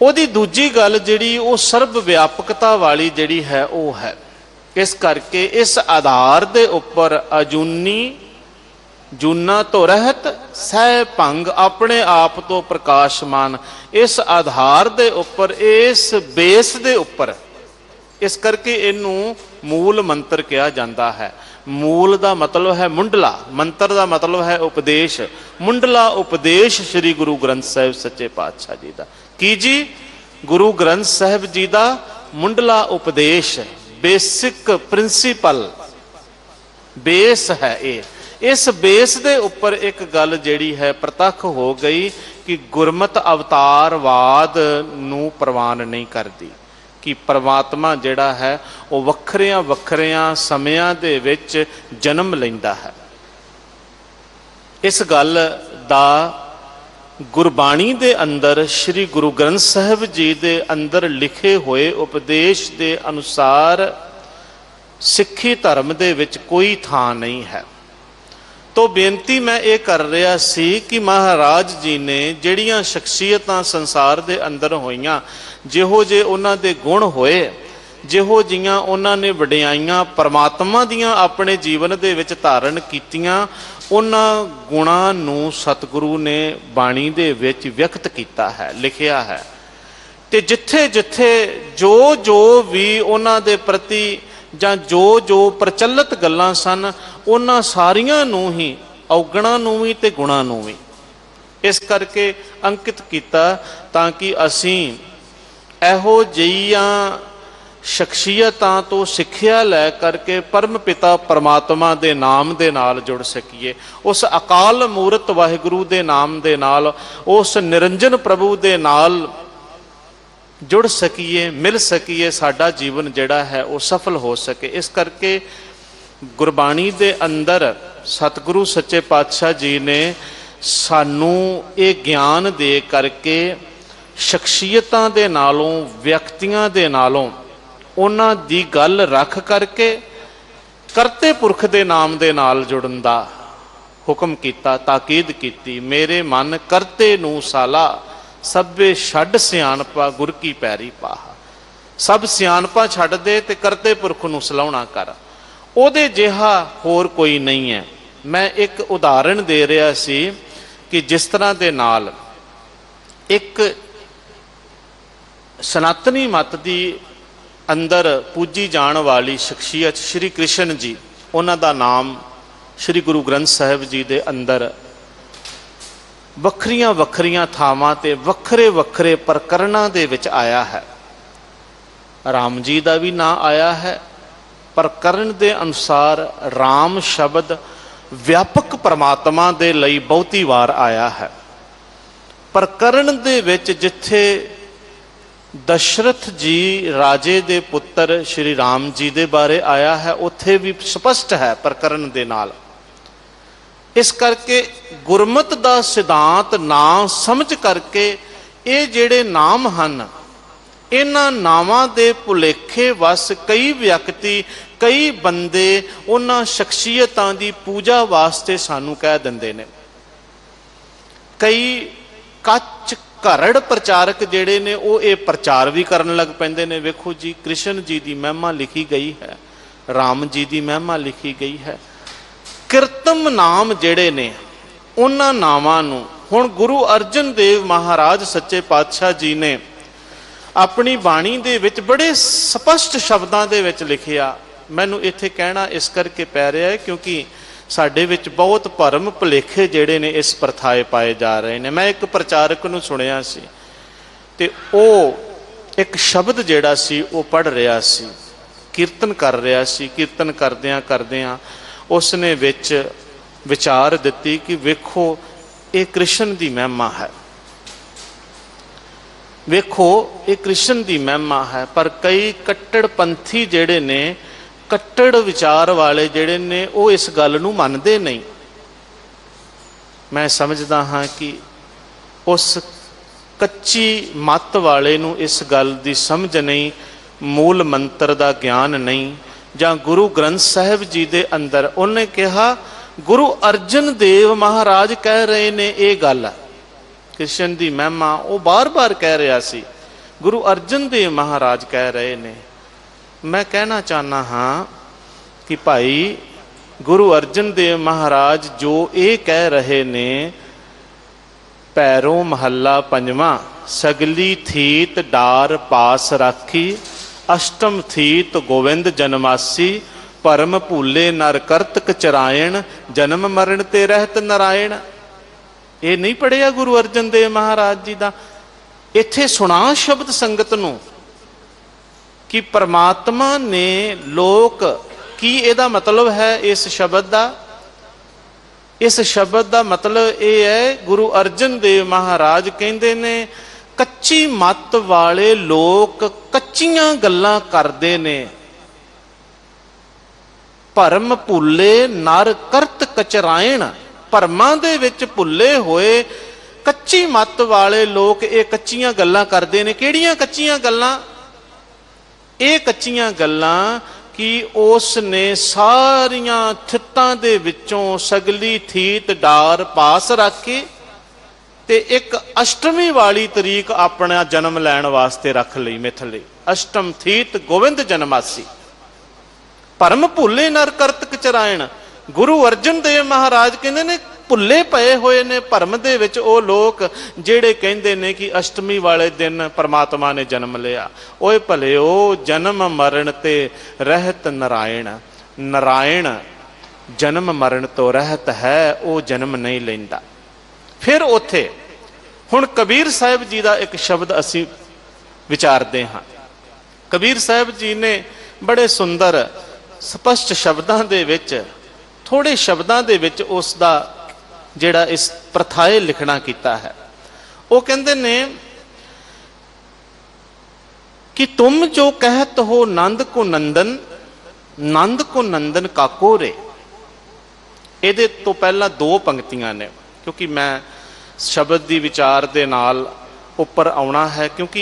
ਉਹਦੀ ਦੂਜੀ ਗੱਲ ਜਿਹੜੀ ਉਹ ਸਰਬ ਵਿਆਪਕਤਾ ਵਾਲੀ ਜਿਹੜੀ ਹੈ ਉਹ ਹੈ। ਇਸ ਕਰਕੇ ਇਸ ਆਧਾਰ ਦੇ ਉੱਪਰ ਅਜੂਨੀ, ਜੂਨਾ ਤੋਂ ਰਹਿਤ, ਸਹਿ ਭੰਗ, ਆਪਣੇ ਆਪ ਤੋਂ ਪ੍ਰਕਾਸ਼ਮਾਨ, ਇਸ ਆਧਾਰ ਦੇ ਉੱਪਰ, ਇਸ ਬੇਸ ਦੇ ਉੱਪਰ, ਇਸ ਕਰਕੇ ਇਹਨੂੰ ਮੂਲ ਮੰਤਰ ਕਿਹਾ ਜਾਂਦਾ ਹੈ। ਮੂਲ ਦਾ ਮਤਲਬ ਹੈ ਮੁੰਡਲਾ, ਮੰਤਰ ਦਾ ਮਤਲਬ ਹੈ ਉਪਦੇਸ਼। ਮੁੰਡਲਾ ਉਪਦੇਸ਼ ਸ੍ਰੀ ਗੁਰੂ ਗ੍ਰੰਥ ਸਾਹਿਬ ਸੱਚੇ ਪਾਤਸ਼ਾਹ ਜੀ ਦਾ। ਕੀ ਜੀ? ਗੁਰੂ ਗ੍ਰੰਥ ਸਾਹਿਬ ਜੀ ਦਾ ਮੁੰਡਲਾ ਉਪਦੇਸ਼, ਬੇਸਿਕ ਪ੍ਰਿੰਸੀਪਲ, ਬੇਸ ਹੈ ਇਹ। इस बेस दे उपर एक गल जिहड़ी है प्रतख हो गई कि गुरमत अवतारवाद नूं प्रवान नहीं करती, कि परमात्मा जिहड़ा है वो वखरियां वखरियां समयां दे विच जन्म लैंदा है। इस गल दा गुरबाणी दे अंदर श्री गुरु ग्रंथ साहिब जी दे अंदर लिखे हुए उपदेश दे अनुसार सिੱਖੀ धर्म दे विच कोई थां नहीं है। तो बेनती मैं ये कर रहा सी कि महाराज जी ने जिहड़ियां शख्सियतां संसार दे अंदर होईयां, जिहो जे उन्हां दे गुण होए, जिहो जिहियां उन्हां ने वडियाइयां परमात्मा दियां अपने जीवन दे विच धारण कीतियां, उन्हां गुणां नूं सतगुरु ने बाणी दे विच व्यक्त कीता है, लिखिया है। ते जिथे जिथे जो जो भी उन्हां दे प्रति ਜਾਂ जो प्रचलित ਗੱਲਾਂ सन, ਉਹਨਾਂ ਸਾਰੀਆਂ ਨੂੰ ਹੀ ਔਗਣਾਂ ਨੂੰ ਵੀ ਤੇ ਗੁਣਾਂ ਨੂੰ ਵੀ ਇਸ ਕਰਕੇ ਅੰਕਿਤ ਕੀਤਾ, ਤਾਂ ਕਿ ਅਸੀਂ ਇਹੋ ਜਿਹੀਆਂ ਸ਼ਖਸੀਅਤਾਂ ਤੋਂ ਸਿੱਖਿਆ ਲੈ ਕਰਕੇ ਪਰਮ ਪਿਤਾ ਪਰਮਾਤਮਾ ਦੇ ਨਾਮ ਦੇ ਨਾਲ ਜੁੜ ਸਕੀਏ, ਉਸ ਅਕਾਲ ਮੂਰਤ ਵਾਹਿਗੁਰੂ ਦੇ ਨਾਮ ਦੇ ਨਾਲ, ਉਸ ਨਿਰੰਜਨ ਪ੍ਰਭੂ ਦੇ ਨਾਲ जुड़ सकीए, मिल सकीए, साडा जीवन जिहड़ा है वो सफल हो सके। इस करके गुरबाणी दे अंदर सतगुरु सच्चे पातशाह जी ने सानू ये ज्ञान दे करके शख्सियतां दे नालों, व्यक्तियां दे नालों उन्हां दी गल रख करके करते पुरख दे नाम दे नाल जुड़न दा हुक्म कीता, ताकीद कीती। मेरे मन करते नूं साला सभे छड्ड सियाणपा गुर की पैरी पाहा। सब सियाणपा छड्ड दे ते करते पुरख नूं सलाहुणा कर, ओहदे जिहा होर कोई नहीं है। मैं एक उदाहरण दे रहा सी कि जिस तरह दे नाल एक सनातनी मत दी अंदर पूजी जाण वाली शख्सियत श्री कृष्ण जी, उन्हां दा नाम श्री गुरु ग्रंथ साहिब जी दे अंदर वखरियां वखरियां थावां ते वखरे वखरे प्रकरणां दे विच आया है। राम जी का भी नाम आया है। प्रकरण दे अनुसार राम शब्द व्यापक परमात्मा दे लई बहुती वार आया है। प्रकरण दे विच जिथे दशरथ जी राजे दे पुत्र श्री राम जी दे बारे आया है, उत्थे भी स्पष्ट है प्रकरण दे नाल। इस करके गुरमत दा सिद्धांत ना समझ करके ये जिहड़े नाम हन, इन्हां नावां दे भुलेखे वस कई व्यक्ति, कई बंदे उन्हां शख्सियतां दी पूजा वास्ते सानू कह दिंदे ने। कई कच घरड़ प्रचारक जिहड़े ने वो ये प्रचार भी करन लग पैंदे ने, वेखो जी कृष्ण जी की महिमा लिखी गई है, राम जी की महिमा लिखी गई है। किरतम नाम जिहड़े ने उन्हां नावां नूं हुण गुरु अर्जन देव महाराज सच्चे पातशाह जी ने अपनी बाणी दे विच बड़े स्पष्ट शब्दां दे विच लिखिया। मैनूं इत्थे कहना इस करके पै रहा है क्योंकि साडे विच बहुत भरम भुलेखे जिहड़े ने इस प्रथाए पाए जा रहे हैं। मैं एक प्रचारक नूं सुणिया सी ते ओह एक शब्द जिहड़ा सी ओह पढ़ रहा सी, कीर्तन कर रहा सी। कीर्तन करदियां करदियां उसने विच विचार दिती कि वेखो ये कृष्ण की महिमा है, वेखो ये कृष्ण की महिमा है। पर कई कट्टड़पंथी जिहड़े ने, कट्टड़ विचार वाले जिहड़े ने, वो इस गल नूं मनदे नहीं। मैं समझदा हाँ कि उस कच्ची मत वाले नूं इस गल की समझ नहीं, मूल मंत्र का ज्ञान नहीं। जां गुरु ग्रंथ साहिब जी दे अंदर उन्हें कहा, गुरु अर्जन देव महाराज कह रहे ने ये गल कृष्ण की महिमा, वो बार बार कह रहा सी, गुरु अर्जन देव महाराज कह रहे ने। मैं कहना चाहना हाँ कि भाई गुरु अर्जन देव महाराज जो ये कह रहे ने, पैरों महला पंजवा, सगली थीत डार पास राखी, अष्टम थीत गोविंद जन्मासी, परम भूले नर करतक चरायण, जन्म मरण ते रहत नारायण। ये नहीं पढ़िया गुरु अर्जन देव महाराज जी का? इत्थे सुना शब्द संगत नूं कि परमात्मा ने लोक की, इहदा मतलब है इस शब्द का इस शब्द का मतलब ये है, गुरु अर्जन देव महाराज कहते ने कच्ची मत वाले लोग कच्चियां गल्लां करते ने, भरम भुले नर करत कचरायण। भरमां दे विच भुले होए कच्ची मत वाले लोग ये कच्चियां गल्लां करते ने। किहड़ियां कच्चियां गल्लां? ये कच्चियां गल्लां कि उसने सारियां थितां दे विचों सगली थीत डार पास रख के ते एक अष्टमी वाली तरीक अपना जन्म लैण वास्ते रख लई मिथ लई। अष्टम थीत गोविंद जन्मासी, भरम भुले नर करत कचरायण। गुरु अर्जन देव महाराज कहते ने भुले पए होए ने भरम दे विच ओ लोग जेड़े कहंदे ने कि अष्टमी वाले दिन परमात्मा ने जन्म लिया। ओए भलिओ, जन्म मरण ते रहत नारायण। नारायण जन्म मरण तो रहत है, वो जन्म नहीं लैंदा। फिर उत्थे हुण कबीर साहिब जी का एक शब्द असी विचारते हाँ। कबीर साहिब जी ने बड़े सुंदर स्पष्ट शब्दां दे विच, थोड़े शब्दां दे विच उसका जिहड़ा इस प्रथाए लिखना किया है। वो कहते ने कि तुम जो कहत हो नंद को नंदन, नंद को नंदन काको रे। ये तो पहला दो पंक्तियां ने, क्योंकि मैं शब्द की विचार दे नाल उपर आउणा है, क्योंकि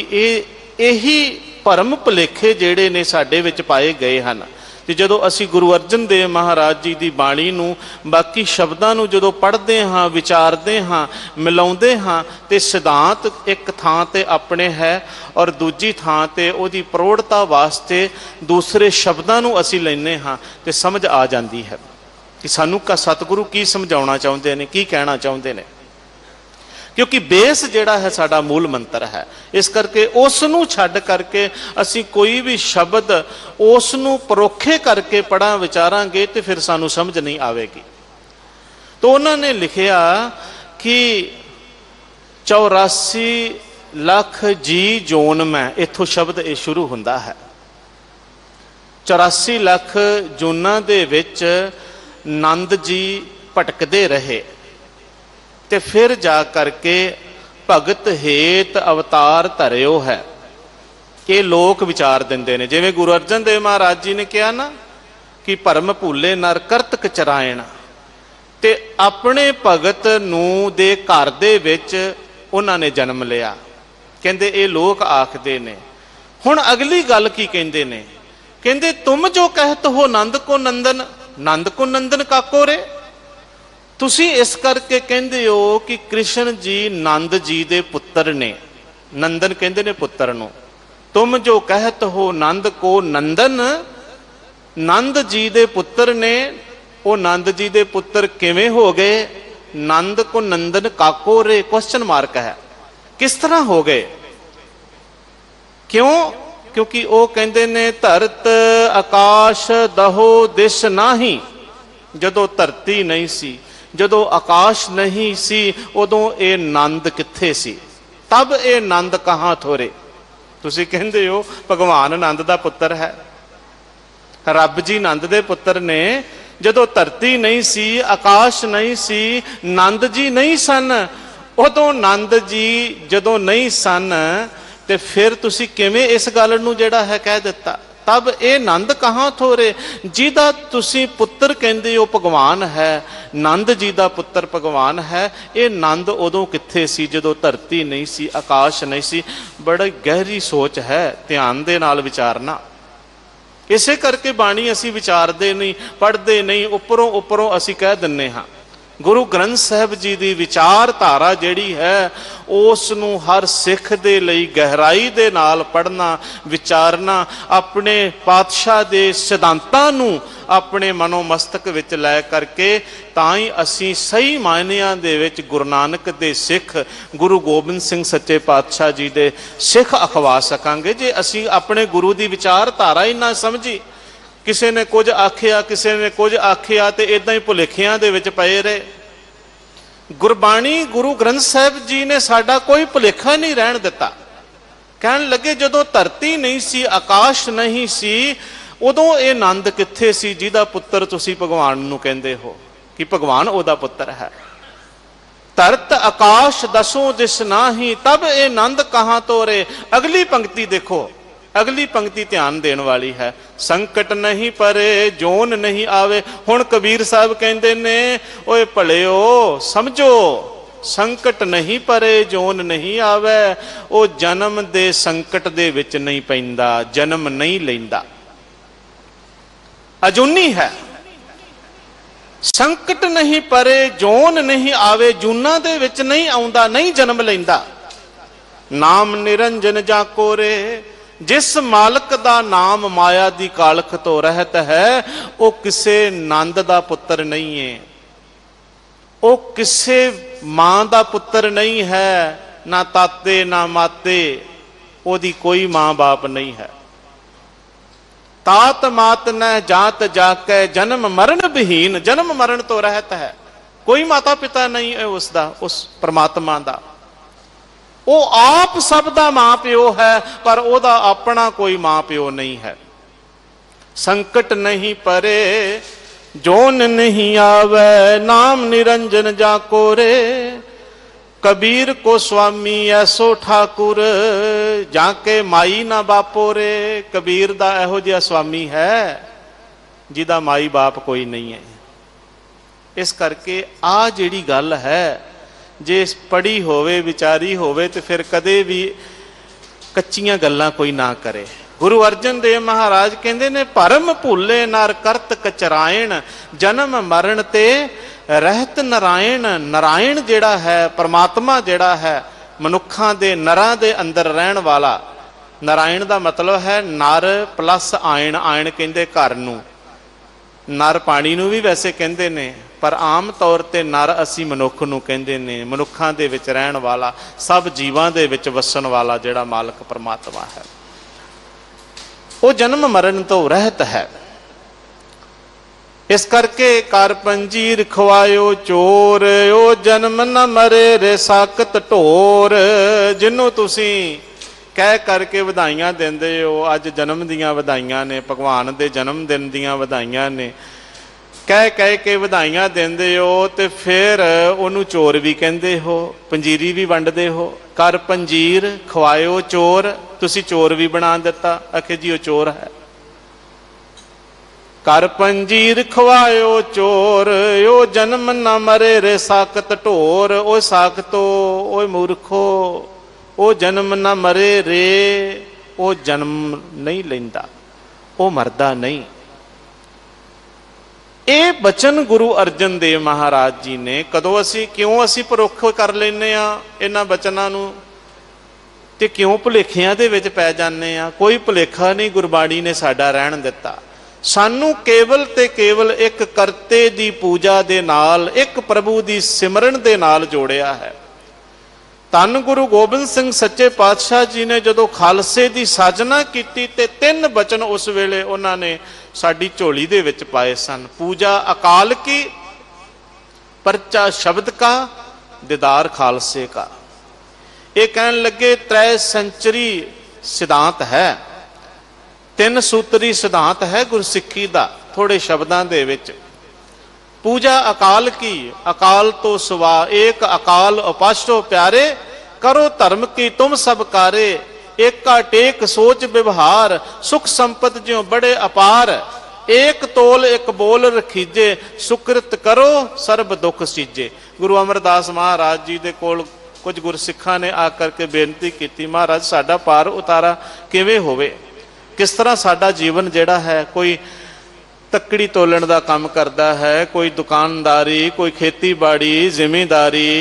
यही भरम भुलेखे जिहड़े ने साडे विच पाए गए हैं। तो जदों असी गुरु अर्जन देव महाराज जी की बाणी नूं बाकी शब्दां नूं जदों पढ़ते हाँ, विचारते हाँ, मिलाउंदे हाँ, तो सिद्धांत एक थां ते अपने है और दूजी थां ते उहदी प्रौढ़ता वास्ते दूसरे शब्दां नूं असी लैने हाँ, तो समझ आ जाती है कि सानू का सतगुरु की समझाउणा चाहुंदे ने, की कहना चाहुंदे ने। क्योंकि बेस जिहड़ा है साडा मूल मंत्र है, इस करके उसनूं छड्ड करके असी कोई भी शब्द उसनूं परोखे करके पढ़ा विचारांगे तो फिर सानू समझ नहीं आवेगी। तो उन्होंने लिखिया कि 84 लख जी जोन में, इत्थों शब्द ये शुरू हुंदा है। 84 लख जोनां दे विच नंद जी भटकदे रहे ते फिर जा करके भगत हेत अवतार धरियो है। ये लोग विचार देंदे ने, जिवें गुरु अर्जन देव महाराज जी ने कहा ना कि भरम भुले नर करत कचरायण, ते अपने भगत नूं दे घर दे विच उन्हां ने जन्म लिया। कहंदे ये लोग आखदे ने। हुण अगली गल की कहंदे ने, कहंदे तुम जो कहत हो नंद को नंदन, नंद को नंदन काको रे। तुसी इस करके कहंदे हो कि कृष्ण जी नंद जी दे पुत्र ने, नंदन कहंदे ने पुत्र नूं। तुम जो कहत हो नंद को नंदन, नंद जी दे पुत्र ने, वो नंद जी दे पुत्र किवें हो गए? नंद को नंदन काको रे, क्वेश्चन मार्क है। किस तरह हो गए? क्यों? क्योंकि वो कहंदे ने धरत आकाश दहो दिश नाही। जदों धरती नहीं सी, जदों आकाश नहीं सी, उदों ये नंद कित्थे सी? तब ये नंद कहां थोरे? तुसी कहंदे हो भगवान नंद दा पुत्र है, रब जी नंद दे पुत्र ने। जदों धरती नहीं सी, आकाश नहीं सी, नंद जी नहीं सन, उदों नंद जी जदों नहीं सन, ते फिर तुसी किवें इस गल नूं जिहड़ा है कह दिता? तब ये नंद कहां थोरे? जिहदा तुसी पुत्र कहंदे हो भगवान है, नंद जी दा पुत्र भगवान है, ये नंद उदों कित्थे सी जदों धरती नहीं सी, आकाश नहीं सी? बड़ी गहरी सोच है, ध्यान दे नाल विचारना। इसे करके बाणी असी विचारते नहीं, पढ़ते नहीं, उपरों उपरों असी कह दिन्ने हाँ। गुरु ग्रंथ साहिब जी की विचारधारा जिहड़ी है उसनूं हर सिख दे लई गहराई दे नाल पढ़ना, विचारना, अपने पातशाह दे सिद्धांतां नूं अपने मनो मस्तक विच लै करके तां ही असी सही मायनिਆਂ दे विच गुरु नानक दे सिख, गुरु गोबिंद सिंह सच्चे पातशाह जी दे सिख अखवा सकांगे। जे असी अपने गुरु की विचारधारा ही ना समझी, किसी ने कुछ आखिया, किसी ने कुछ आखिया, तो इदां ही भुलेखियां दे विच पए रहे। गुरबाणी गुरु ग्रंथ साहिब जी ने साडा कोई भुलेखा नहीं रहन दिता। कहन लगे जदों धरती नहीं सी, आकाश नहीं सी, उदों ये नंद कित्थे सी जिहदा पुत्र तुसी भगवान नूं कहंदे हो? कि भगवान ओदा पुत्र है। धरत आकाश दसों दिस नाही, तब ए नंद कहां तोरे। अगली पंक्ति देखो, अगली पंक्ति ध्यान देने वाली है। संकट नहीं परे जोन नहीं आवे। हुण कबीर साहब कहंदे ने ओए भलिओ समझो, संकट नहीं परे जोन नहीं आवे। ओ जन्म दे संकट दे विच नहीं पैंदा, जन्म नहीं लैंदा, अजूनी है। संकट नहीं परे जोन नहीं आवे, जूना दे विच नहीं आउंदा, नहीं जन्म लैंदा। नाम निरंजन जाको रे, जिस मालक दा नाम माया दी कालख तो रहत है, वो किसे नंद दा पुत्र नहीं है, वो किसे मां दा पुत्र नहीं है, ना ताते ना माते, ओदी कोई मां बाप नहीं है। तात मात न जात जाके, जन्म मरण विहीन, जन्म मरण तो रहत है, कोई माता पिता नहीं है उसदा, उस परमात्मा दा। वो आप सब दा मां प्यो है, पर ओदा अपना कोई मां प्यो नहीं है। संकट नहीं परे जोन नहीं आवे, नाम निरंजन जाको रे। कबीर को स्वामी ऐसो ठाकुर, जाके माई ना बापो रे। कबीर दा एहो जिहा स्वामी है जिहदा माई बाप कोई नहीं है। इस करके आ जिहड़ी गल है, जे पढ़ी होवे विचारी होवे तो फिर कदे भी कच्चियां गल्लां कोई ना करे। गुरु अर्जन देव महाराज कहंदे ने, भरम भुले नर करत कचरायण, जन्म मरण ते रहत नारायण। नारायण जिहड़ा है, परमात्मा जिहड़ा है, मनुखां दे नरां दे अंदर रहण वाला। नारायण दा मतलब है नर प्लस आयण। आयण कहंदे घर नूं, नर पानी नूं भी वैसे कहंदे ने, पर आम तौर ते नर असी मनुख नूं कहंदे ने। मनुखां दे विच रहण वाला, सब जीवां दे विच वसन वाला जिहड़ा मालक परमात्मा है, वो जन्म मरण तो रहत है। इस करके कर पंजीर खवायो चोर, ओ जन्म न मरे रे साकत ढोर। जिन्हों तुसी कह करके वधाइयां देंदे हो, अज जन्म दियां वधाइयां ने, भगवान दे जन्म दिन दियां वधाइयां ने, कह कह के वधाइयां देंदे हो, ते फिर उन्होंने चोर भी कहंदे हो, पंजीरी भी वंडदे हो। कर पंजीर खवायो चोर, तुसी चोर भी बना दिता, आखे जी वो चोर है। कर पंजीर खवायो चोर, ओ जन्म न मरे रे साकत ढोर। ओ साकतो, ओ मूर्खो, ओ जन्म न मरे रे, ओ जन्म नहीं लैंदा, ओ मरदा नहीं। ये बचन गुरु अर्जन देव महाराज जी ने कदों असी क्यों असी परोख कर लेने आ इन्हां बचनां नूं, ते क्यों भुलेखियां दे विच पै जाने आ। कोई भुलेखा नहीं गुरबाणी ने साडा रहन दिता। सानू केवल ते केवल एक करते दी पूजा दे नाल, एक प्रभु दी सिमरन दे नाल जोड़िया है। धन गुरु गोबिंद सिंह सच्चे पातशाह जी ने जदों खालसे दी साजना कीती ते 3 बचन उस वेले उन्होंने साडी झोली दे विच पाए सन। पूजा अकाल की, परचा शब्द का, दीदार खालसे का। ये कहन लगे 3 सेंचुरी सिद्धांत है, 3 सूत्री सिद्धांत है गुरसिक्खी दा, थोड़े शब्दां दे विच। पूजा अकाल की, अकाल तो सिवा एक अकाल उपासो प्यारे। करो धर्म की तुम सब कारे, एका टेक सोच व्यवहार। सुख संपत ज्यों बड़े अपार, एक तोल एक बोल रखीजे। सुकृत करो सर्ब दुख सीजे। गुरु अमरदास महाराज जी दे कोल कुछ गुरसिखां ने आकर के बेनती की, महाराज साडा पार उतारा किवें होवे, किस तरह साडा जीवन जिहड़ा है, कोई तकड़ी तोलन का काम करता है, कोई दुकानदारी, कोई खेतीबाड़ी जिमींदारी,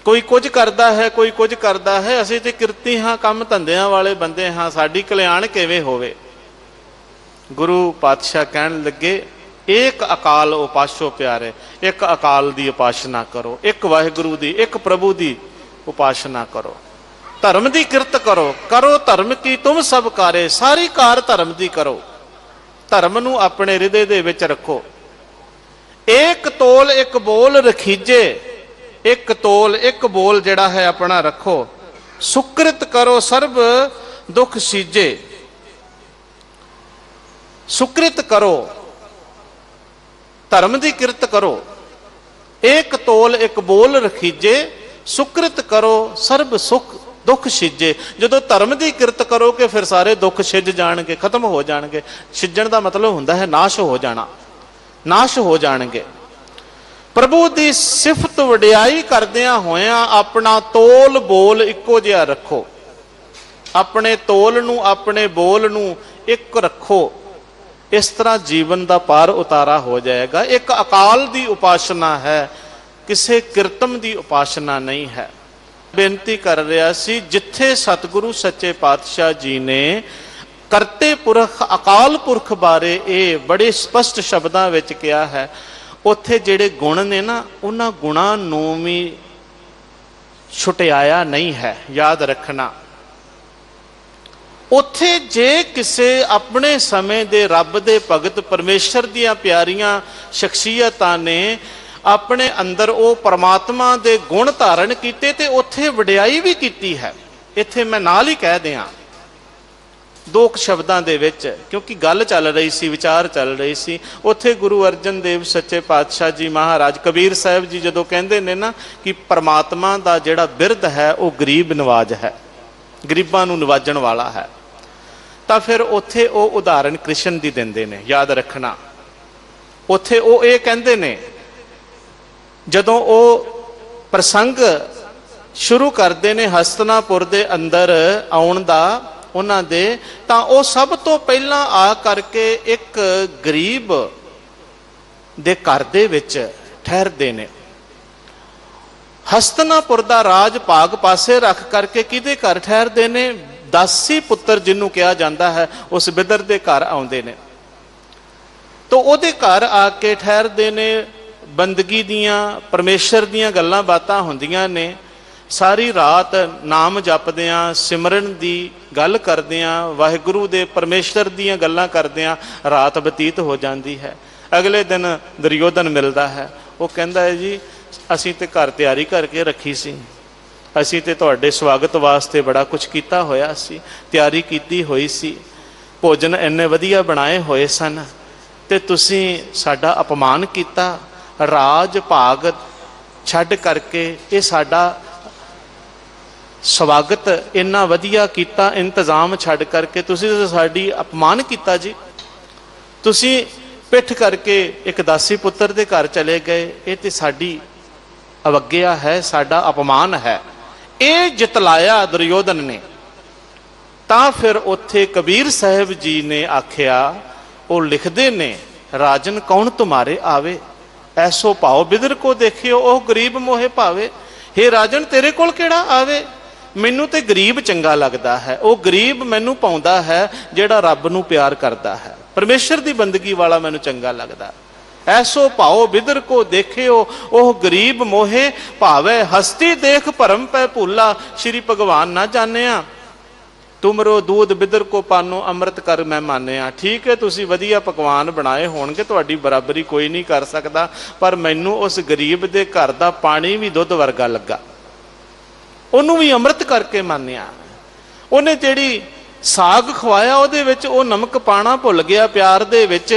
कोई कुछ करता है, कोई कुछ करता है। असीं ते किरती हाँ, काम धंधियां वाले बंदे हाँ, साडी कल्याण किवें होवे। गुरु पातशाह कहन लगे, एक अकाल उपासो प्यारे, एक अकाल की उपासना करो, एक वाहिगुरु की, एक प्रभु की उपासना करो। धर्म की किरत करो, करो धर्म की तुम सब कारे। सारी कार धर्म की करो, धर्म नूं अपने हृदय दे विच रखो। एक तोल एक बोल रखीजे, एक तोल एक बोल जिहड़ा है अपना रखो। सुकृत करो सर्ब दुख सीजे। सुकृत करो, धर्म की किरत करो, एक तोल एक बोल रखीजे, सुकृत करो सर्ब सुख दुख छिजे। जो धर्म की किरत करोगे फिर सारे दुख छिज जाएंगे, खत्म हो जाएंगे। छिजण का मतलब होंदा है नाश हो जाना, नाश हो जाएंगे। प्रभु की सिफत वडियाई करदियां होया अपना तोल बोल इक्को जिहा रखो, अपने तोल नूं अपने बोल नूं एक रखो। इस तरह जीवन का पार उतारा हो जाएगा। एक अकाल की उपासना है, किसी किरतम की उपासना नहीं है। बेनती कर रहा सी, जिथे सतगुरु सच्चे पातशाह जी ने करते पुरख अकाल पुरख बारे ये बड़े स्पष्ट शब्दों में कहा है, उत्थे जिहड़े गुण ने ना उन्हां गुणां नूं भी छुटियाया नहीं है। याद रखना, उत्थे जे किसे अपने समय दे रब दे भगत परमेश्वर दियां प्यारियां शख्सियतां ने अपने अंदर वो परमात्मा दे गुण धारण कीते ते उत्थे वडियाई भी कीती है। इत्थे मैं नाल ही कह दियां दो शब्दां दे विच, क्योंकि गल चल रही सी, विचार चल रही सी। उत्थे गुरु अर्जन देव सच्चे पातशाह जी महाराज कबीर साहब जी जदों कहंदे ने ना कि परमात्मा दा जिहड़ा बिरद है वो गरीब नवाज है, गरीबां नूं नवाजण वाला है। तां फिर उत्थे वो उदाहरण कृष्ण दी दिंदे ने। याद रखना, उत्थे वो ये कहंदे ने जदों वो प्रसंग शुरू करते ने हस्तिनापुर दे अंदर आउण दा उन्हां दे, तां वो सब तो पहला आ करके एक गरीब दे घर दे विच ठहरदे ने। हस्तिनापुर दा राज भाग पासे रख करके किहदे घर ठहरदे ने? दासी पुत्र जिन्हों कहा जाता है उस बिदर दे घर आउंदे ने। तो उहदे घर आके ठहरदे ने, बंदगी दियां परमेश्वर दियां गल्लां बातां हुंदियां ने। सारी रात नाम जपदियां सिमरन दी गल करदियां वाहिगुरू दे परमेश्वर दियां गल्लां करदियां रात बतीत हो जाती है। अगले दिन दुर्योधन मिलता है, वो कहता है जी असीं ते घर तैयारी करके रखी सी, असीं ते तुहाडे स्वागत वास्ते बड़ा कुछ कीता होया सी, तैयारी कीती होई सी, भोजन इन्ने वधिया बनाए होए सन ते तुसीं साडा अपमान कीता, राज भाग छड्ड करके ये साडा स्वागत इन्ना वधिया कीता, इंतजाम छड्ड करके तुसीं साडी अपमान कीता जी। तुसीं पिठ करके एक दासी पुत्र दे घर चले गए, ये ते साडी अवज्ञा है, साडा अपमान है। ये जितलाया दुर्योधन ने। तां फिर उत्थे कबीर साहब जी ने आख्या, वो लिखदे ने, राजन कौन तुम्हारे आवे, ऐसो भाव बिदर को देखियो ओह गरीब मोहे भावे। हे राजन तेरे कोल केड़ा आवे, मैनू तो गरीब चंगा लगता है, वह गरीब मैनू पाउंदा है जिहड़ा रब नूं प्यार करता है, परमेश्वर की बंदगी वाला मैनू चंगा लगता। ऐसो भाओ बिदर को देखियो ओह गरीब मोहे भावे, हस्ती देख भरम पै भूला, श्री भगवान ना जानिया। तुमरो दूध बिदर को पानो अमृत कर मैं मानिया। ठीक है तुसी वधिया पकवान बनाए होणगे, तुहाडी बराबरी कोई नहीं कर सकता, पर मैनू उस गरीब दे घर दा पानी भी दुध वर्गा लगा, उन्होंने भी अमृत करके मानिया। उन्हें जिहड़ी साग खवाया उहदे विच वो नमक पाना भुल गया प्यार दे विच,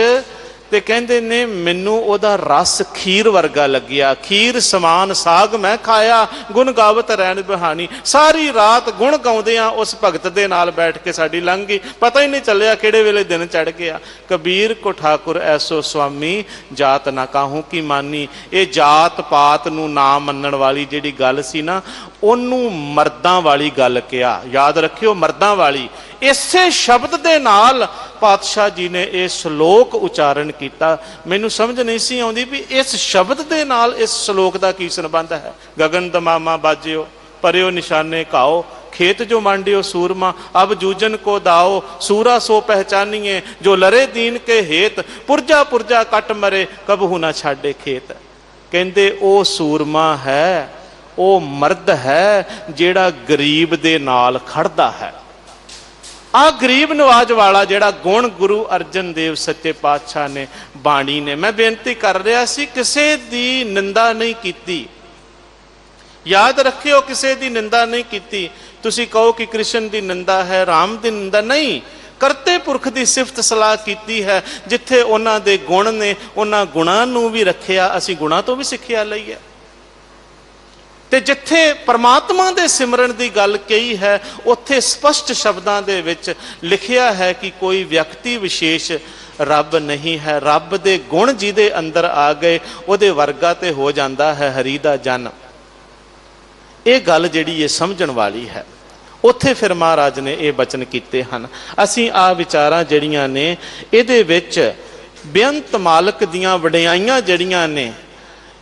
ते कहंदे ने मैनू उहदा रस खीर वर्गा लग्या, खीर समान साग मैं खाया, गुण गावत रैन बहानी। सारी रात गुण गाउंदियां उस भगत दे नाल बैठ के साडी लंघ गई, पता ही नहीं चलिया किहड़े वेले दिन चढ़ गया। कबीर को ठाकुर ऐसो स्वामी जात ना काहू की मानी। ये जात पात नूं ना मनण वाली जिहड़ी गल सी ना, ओनू मर्दां वाली गल कहा। याद रखियो मर्दां वाली। इसे शब्द दे नाल पातशाह जी ने यह श्लोक उच्चारण किया। मैनू समझ नहीं सी आउंदी भी इस शब्द दे नाल इस श्लोक का की संबंध है। गगन दमामा बाजियो परियो निशाने काओ, खेत जो मांडियो सूरमा, अब जूजन को दाओ, सूरा सो पहचानिए, जो लरे दीन के हेत, पुरजा पुरजा कट मरे, कबहू ना छाड़े खेत। कहंदे ओ सूरमा है, ओ मर्द है जेड़ा गरीब दे नाल खड़दा है। आ गरीब नवाज वाला जेड़ा गुण गुरु अर्जन देव सच्चे पातशाह ने बाणी ने, मैं बेनती कर रहा सी किसे दी निंदा नहीं कीती। याद रखियो किसे दी निंदा नहीं कीती। तुसी कहो कि कृष्ण दी निंदा है, राम दी निंदा नहीं, ਕਰਤੇ ਪੁਰਖ ਦੀ ਸਿਫਤ ਸਲਾਹ ਕੀਤੀ ਹੈ। ਜਿੱਥੇ ਉਹਨਾਂ ਦੇ ਗੁਣ ਨੇ ਉਹਨਾਂ ਗੁਣਾਂ ਨੂੰ ਵੀ ਰੱਖਿਆ, ਅਸੀਂ ਗੁਣਾਂ ਤੋਂ ਵੀ ਸਿੱਖਿਆ ਲਈ ਹੈ। ਤੇ ਜਿੱਥੇ ਪਰਮਾਤਮਾ ਦੇ ਸਿਮਰਨ ਦੀ ਗੱਲ ਕਹੀ ਹੈ ਉੱਥੇ ਸਪਸ਼ਟ ਸ਼ਬਦਾਂ ਦੇ ਵਿੱਚ ਲਿਖਿਆ ਹੈ ਕਿ ਕੋਈ ਵਿਅਕਤੀ ਵਿਸ਼ੇਸ਼ ਰੱਬ ਨਹੀਂ ਹੈ। ਰੱਬ ਦੇ ਗੁਣ ਜਿਹਦੇ ਅੰਦਰ ਆ ਗਏ ਉਹਦੇ ਵਰਗਾ ਤੇ ਹੋ ਜਾਂਦਾ ਹੈ ਹਰੀ ਦਾ ਜਨ। ਇਹ ਗੱਲ ਜਿਹੜੀ ਇਹ ਸਮਝਣ ਵਾਲੀ ਹੈ। ਉੱਥੇ ਫਿਰ ਮਹਾਰਾਜ ਨੇ ਇਹ ਬਚਨ ਕੀਤੇ ਹਨ। ਅਸੀਂ ਆ ਵਿਚਾਰਾਂ ਜਿਹੜੀਆਂ ਨੇ ਇਹਦੇ ਵਿੱਚ ਬੇਅੰਤ ਮਾਲਕ ਦੀਆਂ ਵਡਿਆਈਆਂ ਜਿਹੜੀਆਂ ਨੇ,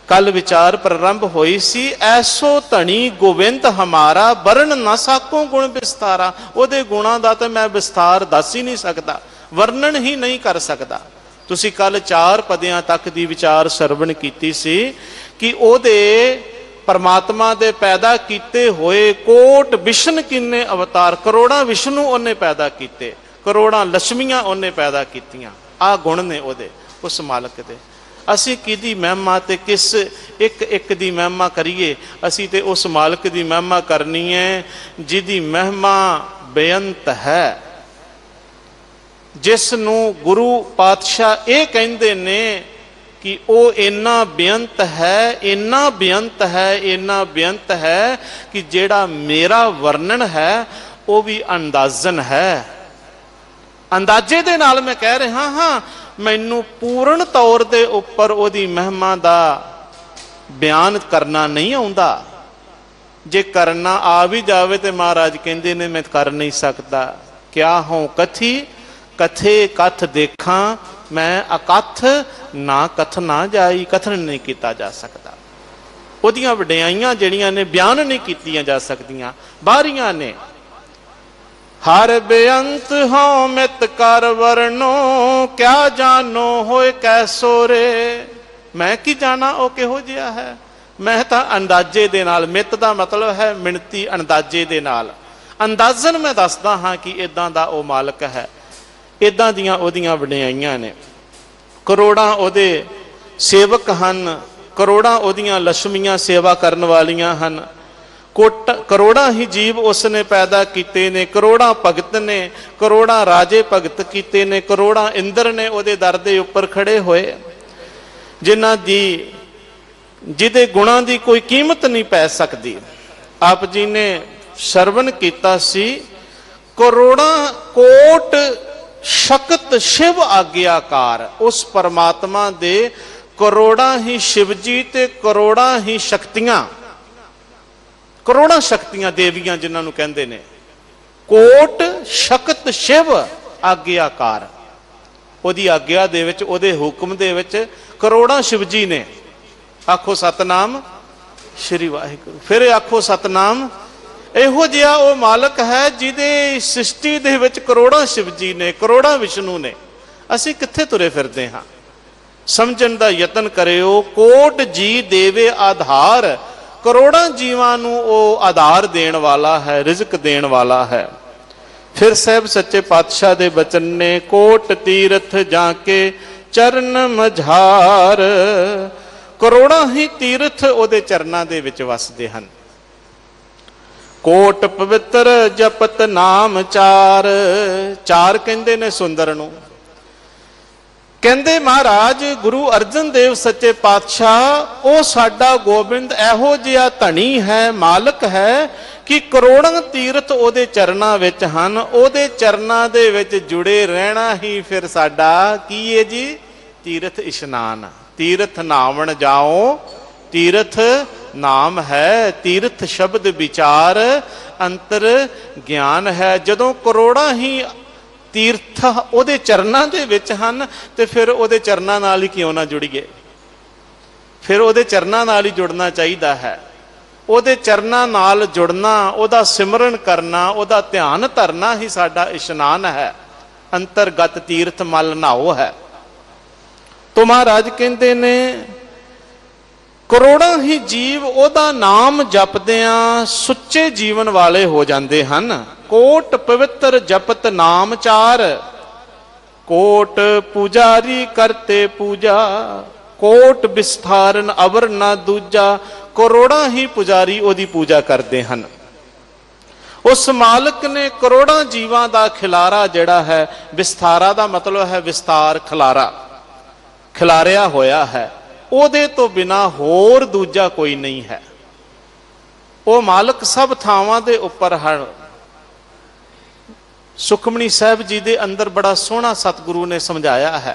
ਕੱਲ ਵਿਚਾਰ ਪ੍ਰਾਰੰਭ ਹੋਈ ਸੀ, ਐਸੋ ਧਣੀ ਗੋਬਿੰਦ ਹਮਾਰਾ ਵਰਨ ਨਾ ਸਾਕੋ ਗੁਣ ਵਿਸਤਾਰਾ। ਉਹਦੇ ਗੁਣਾਂ ਦਾ ਤਾਂ ਮੈਂ ਵਿਸਤਾਰ ਦੱਸ ਹੀ ਨਹੀਂ ਸਕਦਾ, ਵਰਣਨ ਹੀ ਨਹੀਂ ਕਰ ਸਕਦਾ। ਤੁਸੀਂ ਕੱਲ 4 ਪਦਿਆਂ ਤੱਕ ਦੀ ਵਿਚਾਰ ਸਰਵਣ ਕੀਤੀ ਸੀ ਕਿ ਉਹਦੇ ਪਰਮਾਤਮਾ ਦੇ ਪੈਦਾ ਕੀਤੇ ਹੋਏ ਕੋਟ ਵਿਸ਼ਨ ਕਿੰਨੇ ਅਵਤਾਰ, ਕਰੋੜਾਂ ਵਿਸ਼ਨੂੰ ਉਹਨੇ ਪੈਦਾ ਕੀਤੇ, ਕਰੋੜਾਂ ਲక్ష్ਮੀਆਂ ਉਹਨੇ ਪੈਦਾ ਕੀਤੀਆਂ। ਆਹ ਗੁਣ ਨੇ ਉਹਦੇ, ਉਸ ਮਾਲਕ ਦੇ। ਅਸੀਂ ਕਿਹਦੀ ਮਹਿਮਾ ਤੇ ਕਿਸ ਇੱਕ ਦੀ ਮਹਿਮਾ ਕਰੀਏ? ਅਸੀਂ ਤੇ ਉਸ ਮਾਲਕ ਦੀ ਮਹਿਮਾ ਕਰਨੀ ਹੈ ਜਿਹਦੀ ਮਹਿਮਾ ਬੇਅੰਤ ਹੈ, ਜਿਸ ਨੂੰ ਗੁਰੂ ਪਾਤਸ਼ਾਹ ਇਹ ਕਹਿੰਦੇ ਨੇ ਕਿ ਉਹ ਇੰਨਾ ਬੇਅੰਤ ਹੈ, ਇੰਨਾ ਬੇਅੰਤ ਹੈ, ਇੰਨਾ ਬੇਅੰਤ ਹੈ ਕਿ ਜਿਹੜਾ ਮੇਰਾ ਵਰਣਨ ਹੈ ਉਹ ਵੀ ਅੰਦਾਜ਼ਨ ਹੈ। ਅੰਦਾਜ਼ੇ ਦੇ ਨਾਲ ਮੈਂ ਕਹਿ ਰਿਹਾ ਹਾਂ, ਮੈਨੂੰ ਪੂਰਨ ਤੌਰ ਦੇ ਉੱਪਰ ਉਹਦੀ ਮਹਿਮਾ ਦਾ ਬਿਆਨ ਕਰਨਾ ਨਹੀਂ ਆਉਂਦਾ। ਜੇ ਕਰਨਾ ਆ ਵੀ ਜਾਵੇ ਤੇ ਮਹਾਰਾਜ ਕਹਿੰਦੇ ਨੇ ਮੈਂ ਕਰ ਨਹੀਂ ਸਕਦਾ। ਕਿਆ ਹੋਂ ਕਥੀ ਕਥੇ ਕਥ ਦੇਖਾਂ, ਮੈਂ ਅਕਥ ਨਾ ਕਥ ਨਾ ਜਾਈ। ਕਥਨ ਨਹੀਂ ਕੀਤਾ ਜਾ ਸਕਦਾ। ਉਹਦੀਆਂ ਵਡਿਆਈਆਂ ਜਿਹੜੀਆਂ ਨੇ ਬਿਆਨ ਨਹੀਂ ਕੀਤੀਆਂ ਜਾ ਸਕਦੀਆਂ, ਬਾਹਰੀਆਂ ਨੇ। ਹਰ ਬੇਅੰਤ ਹੋਂ ਮਿਤ ਕਰ ਵਰਨੋ, ਕਿਆ ਜਾਨੋ ਹੋਏ ਕੈਸੋ ਰੇ। ਮੈਂ ਕੀ ਜਾਣਾ ਉਹ ਕਿਹੋ ਜਿਹਾ ਹੈ। ਮੈਂ ਤਾਂ ਅੰਦਾਜ਼ੇ ਦੇ ਨਾਲ, ਮਿਤ ਦਾ ਮਤਲਬ ਹੈ ਮਿਣਤੀ, ਅੰਦਾਜ਼ੇ ਦੇ ਨਾਲ ਅੰਦਾਜ਼ਨ ਮੈਂ ਦੱਸਦਾ ਹਾਂ ਕਿ ਇਦਾਂ ਦਾ ਉਹ ਮਾਲਕ ਹੈ, ਇਦਾਂ ਦੀਆਂ ਉਹਦੀਆਂ ਵਡਿਆਈਆਂ ਨੇ। ਕਰੋੜਾਂ ਉਹਦੇ ਸੇਵਕ ਹਨ, ਕਰੋੜਾਂ ਉਹਦੀਆਂ ਲక్ష్ਮੀਆਂ ਸੇਵਾ ਕਰਨ ਵਾਲੀਆਂ ਹਨ। ਕਰੋੜਾਂ ਹੀ ਜੀਵ ਉਸਨੇ ਪੈਦਾ ਕੀਤੇ ਨੇ, ਕਰੋੜਾਂ ਭਗਤ ਨੇ, ਕਰੋੜਾਂ ਰਾਜੇ ਭਗਤ ਕੀਤੇ ਨੇ, ਕਰੋੜਾਂ ਇੰਦਰ ਨੇ ਉਹਦੇ ਦਰ ਦੇ ਉੱਪਰ ਖੜੇ ਹੋਏ, ਜਿਨ੍ਹਾਂ ਦੀ ਜਿਹਦੇ ਗੁਣਾਂ ਦੀ ਕੋਈ ਕੀਮਤ ਨਹੀਂ ਪੈ ਸਕਦੀ। ਆਪ ਜੀ ਨੇ ਸਰਵਨ ਕੀਤਾ ਸੀ, ਕਰੋੜਾਂ ਕੋਟ ਸ਼ਕਤ ਸ਼ਿਵ ਆਗਿਆਕਾਰ। ਉਸ ਪਰਮਾਤਮਾ ਦੇ ਕਰੋੜਾਂ ਹੀ ਸ਼ਿਵਜੀ ਤੇ ਕਰੋੜਾਂ ਹੀ ਸ਼ਕਤੀਆਂ, ਕਰੋੜਾਂ ਸ਼ਕਤੀਆਂ ਦੇਵੀਆਂ ਜਿਨ੍ਹਾਂ ਨੂੰ ਕਹਿੰਦੇ ਨੇ। ਕੋਟ ਸ਼ਕਤ ਸ਼ਿਵ ਆਗਿਆਕਾਰ। ਉਹਦੀ ਆਗਿਆ ਦੇ ਵਿੱਚ, ਉਹਦੇ ਹੁਕਮ ਦੇ ਵਿੱਚ ਕਰੋੜਾਂ ਸ਼ਿਵਜੀ ਨੇ। ਆਖੋ ਸਤਨਾਮ ਸ਼੍ਰੀ ਵਾਹਿਗੁਰੂ। ਫਿਰ ਆਖੋ ਸਤਨਾਮ। ਇਹੋ ਜਿਹਾ ਉਹ ਮਾਲਕ ਹੈ ਜਿਹਦੇ ਸ੍ਰਿਸ਼ਟੀ ਦੇ ਵਿੱਚ ਕਰੋੜਾਂ ਸ਼ਿਵਜੀ ਨੇ, ਕਰੋੜਾਂ ਵਿਸ਼ਨੂੰ ਨੇ। ਅਸੀਂ ਕਿੱਥੇ ਤੁਰੇ ਫਿਰਦੇ ਹਾਂ? ਸਮਝਣ ਦਾ ਯਤਨ ਕਰਿਓ। ਕੋਟ ਜੀ ਦੇਵੇ ਆਧਾਰ। ਕਰੋੜਾਂ ਜੀਵਾਂ ਨੂੰ ਉਹ ਆਧਾਰ ਦੇਣ ਵਾਲਾ ਹੈ, ਰਿਜ਼ਕ ਦੇਣ ਵਾਲਾ ਹੈ। ਫਿਰ ਸਾਹਿਬ ਸੱਚੇ ਪਾਤਸ਼ਾਹ ਦੇ ਬਚਨ ਨੇ, ਕੋਟ ਤੀਰਥ ਜਾ ਕੇ ਚਰਨ ਮਝਾਰ। ਕਰੋੜਾਂ ਹੀ ਤੀਰਥ ਉਹਦੇ ਚਰਨਾਂ ਦੇ ਵਿੱਚ ਵਸਦੇ ਹਨ। ਕੋਟ ਪਵਿੱਤਰ ਜਪਤ ਨਾਮ ਚਾਰ। ਚਾਰ ਕਹਿੰਦੇ ਨੇ ਸੁੰਦਰ ਨੂੰ। ਕਹਿੰਦੇ ਮਹਾਰਾਜ ਗੁਰੂ ਅਰਜਨ ਦੇਵ ਸੱਚੇ ਪਾਤਸ਼ਾਹ, ਉਹ ਸਾਡਾ ਗੋਬਿੰਦ ਇਹੋ ਜਿਹਾ ਧਣੀ ਹੈ, ਮਾਲਕ ਹੈ ਕਿ ਕਰੋੜਾਂ ਤੀਰਥ ਉਹਦੇ ਚਰਨਾਂ ਵਿੱਚ ਹਨ। ਉਹਦੇ ਚਰਨਾਂ ਦੇ ਵਿੱਚ ਜੁੜੇ ਰਹਿਣਾ ਹੀ ਫਿਰ ਸਾਡਾ ਕੀ ਹੈ ਜੀ? ਤੀਰਥ ਇਸ਼ਨਾਨ। ਤੀਰਥ ਨਾਵਣ ਜਾਓ, ਤੀਰਥ ਨਾਮ ਹੈ। ਤੀਰਥ ਸ਼ਬਦ ਵਿਚਾਰ ਅੰਤਰ ਗਿਆਨ ਹੈ। ਜਦੋਂ ਕਰੋੜਾਂ ਹੀ ਤੀਰਥ ਉਹਦੇ ਚਰਨਾਂ ਦੇ ਵਿੱਚ ਹਨ ਤੇ ਫਿਰ ਉਹਦੇ ਚਰਨਾਂ ਨਾਲ ਹੀ ਕਿਉਂ ਨਾ ਜੁੜੀਏ? ਫਿਰ ਉਹਦੇ ਚਰਨਾਂ ਨਾਲ ਹੀ ਜੁੜਨਾ ਚਾਹੀਦਾ ਹੈ। ਉਹਦੇ ਚਰਨਾਂ ਨਾਲ ਜੁੜਨਾ, ਉਹਦਾ ਸਿਮਰਨ ਕਰਨਾ, ਉਹਦਾ ਧਿਆਨ ਧਰਨਾ ਹੀ ਸਾਡਾ ਇਸ਼ਨਾਨ ਹੈ। ਅੰਤਰਗਤ ਤੀਰਥ ਮਲ ਨਹਾਓ ਹੈ। ਤੋ ਮਹਾਰਾਜ ਕਹਿੰਦੇ ਨੇ ਕਰੋੜਾਂ ਹੀ ਜੀਵ ਉਹਦਾ ਨਾਮ ਜਪਦਿਆਂ ਸੁੱਚੇ ਜੀਵਨ ਵਾਲੇ ਹੋ ਜਾਂਦੇ ਹਨ। ਕੋਟ ਪਵਿੱਤਰ ਜਪਤ ਨਾਮ ਚਾਰ। ਕੋਟ ਪੁਜਾਰੀ ਕਰਤੇ ਪੂਜਾ, ਕੋਟ ਵਿਸਥਾਰਨ ਅਵਰ ਨਾ ਦੂਜਾ। ਕਰੋੜਾਂ ਹੀ ਪੁਜਾਰੀ ਉਹਦੀ ਪੂਜਾ ਕਰਦੇ ਹਨ। उस मालिक ने करोड़ों जीवां का खिलारा जिहड़ा है, विस्तारा का मतलब है विस्तार, खिलारा खिलारिया होया है, ਉਹਦੇ ਤੋਂ ਬਿਨਾ ਹੋਰ ਦੂਜਾ ਕੋਈ नहीं है। ਉਹ मालिक सब ਥਾਵਾਂ ਦੇ ਉੱਪਰ ਹਨ। सुखमनी साहब जी के अंदर बड़ा सोहना सतगुरु ने समझाया है,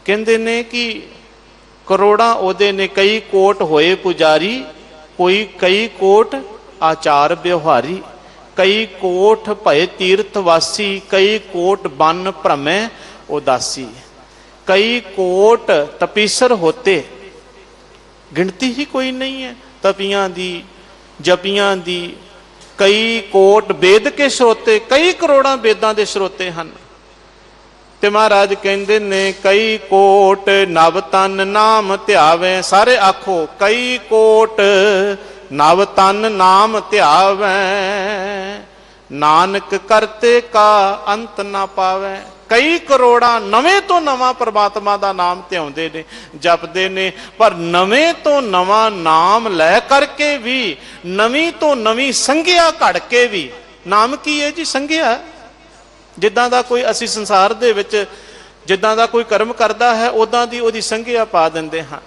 कहते ने कि करोड़ा ओदे ने, कई कोट होए पुजारी, कोई कई कोट आचार व्यवहारी, कई कोट भय तीर्थवासी, कई कोट बन भ्रमे उदासी, कई कोट तपीसर होते, गिनती ही कोई नहीं है तपियां दी जपियां दी। कई कोट वेद के श्रोते, कई करोड़ा वेदां दे श्रोते हैं। ते महाराज कहते ने कई कोट नव तन नाम ध्यावे, सारे आखो कई कोट नव तन नाम ध्यावे, नानक करते का अंत ना पावे। कई करोड़ा नवें तो नवा परमात्मा का नाम ध्याउंदे ने, जपदे ने, पर नवें तो नवा नाम लै करके भी नवी तो नवी संघिया घड़ के भी, नाम की है जी? संघिया। जिद्दां दा कोई असी संसार दे विच जिद्दां दा कोई कर्म करदा है उदां दी ओदी संघिया पा दिंदे हां।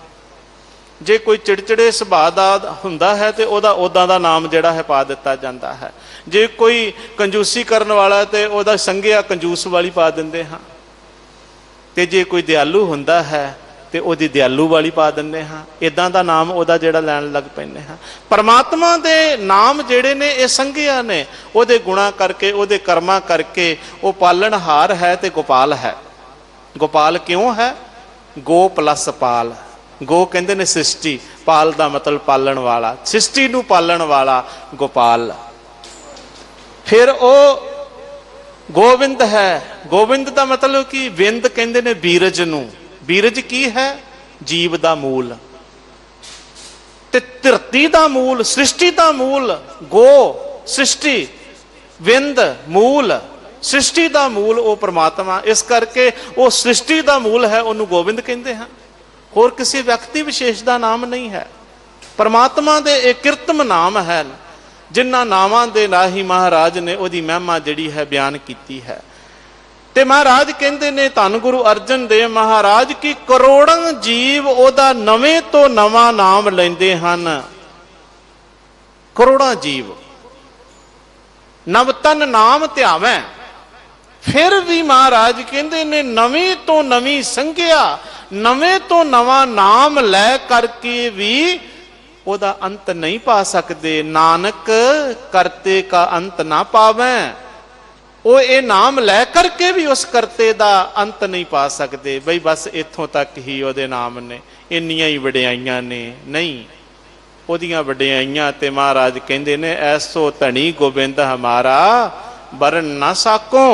जे कोई चिड़चिड़े सुभाਅ दा हुंदा है तो ओदा उदां दा नाम जिहड़ा है पा दिता जाता है। जे कोई कंजूसी करने वाला तो ओदा संघिया कंजूस वाली पा दिंदे हां, ते जे कोई दयालु हुंदा है तो ओदी दयालु वाली पा दिंदे हां। इदां दा नाम ओदा जिहड़ा लैण लग पैंदे हां। परमात्मा दे नाम जिहड़े ने ये संघिया ने, ओदे गुणा करके, ओदे कर्मा करके वो पालनहार है ते गोपाल है। गोपाल क्यों है? गो प्लस पाल। गो कहते ने सृष्टि, पाल का मतलब पालन वाला, सृष्टि नूं पालन वाला गोपाल। फिर वो गोविंद है। गोविंद का मतलब कि विंद कहते ने बीरज नूं। बीरज की है? जीव का मूल, ते धरती का मूल, सृष्टि का मूल। गो सृष्टि, विंद मूल, सृष्टि का मूल वो परमात्मा। इस करके वो सृष्टि का मूल है, उन्होंने गोविंद कहते हैं। होर किसी व्यक्ति विशेष का नाम नहीं है। परमात्मा दे एक कृत्रिम नाम है, जिन्हां नावां दे राही महाराज ने उहदी महिमा जिहड़ी है बयान की है। ते महाराज कहते ने धन गुरु अर्जन देव महाराज की करोड़ों जीव ओदा नवें तो नवा नाम लैंदे हन। करोड़ों जीव नवतन नाम ध्यावै, फिर भी महाराज कहते ने नवी तो नवी संघिया, नवें तो नवा नाम लै करके भी ओदा अंत नहीं पा सकते। नानक करते का अंत ना पावे। वो ये नाम लै करके भी उस करते का अंत नहीं पा सकते। बई बस इत्थों तक ही ओदे नाम ने, इन्नियां ही वडियाइयां ने नहीं। ओदियां वडियाइयां ते महाराज कहते ने ऐसो धनी गोबिंद हमारा वरन ना साको,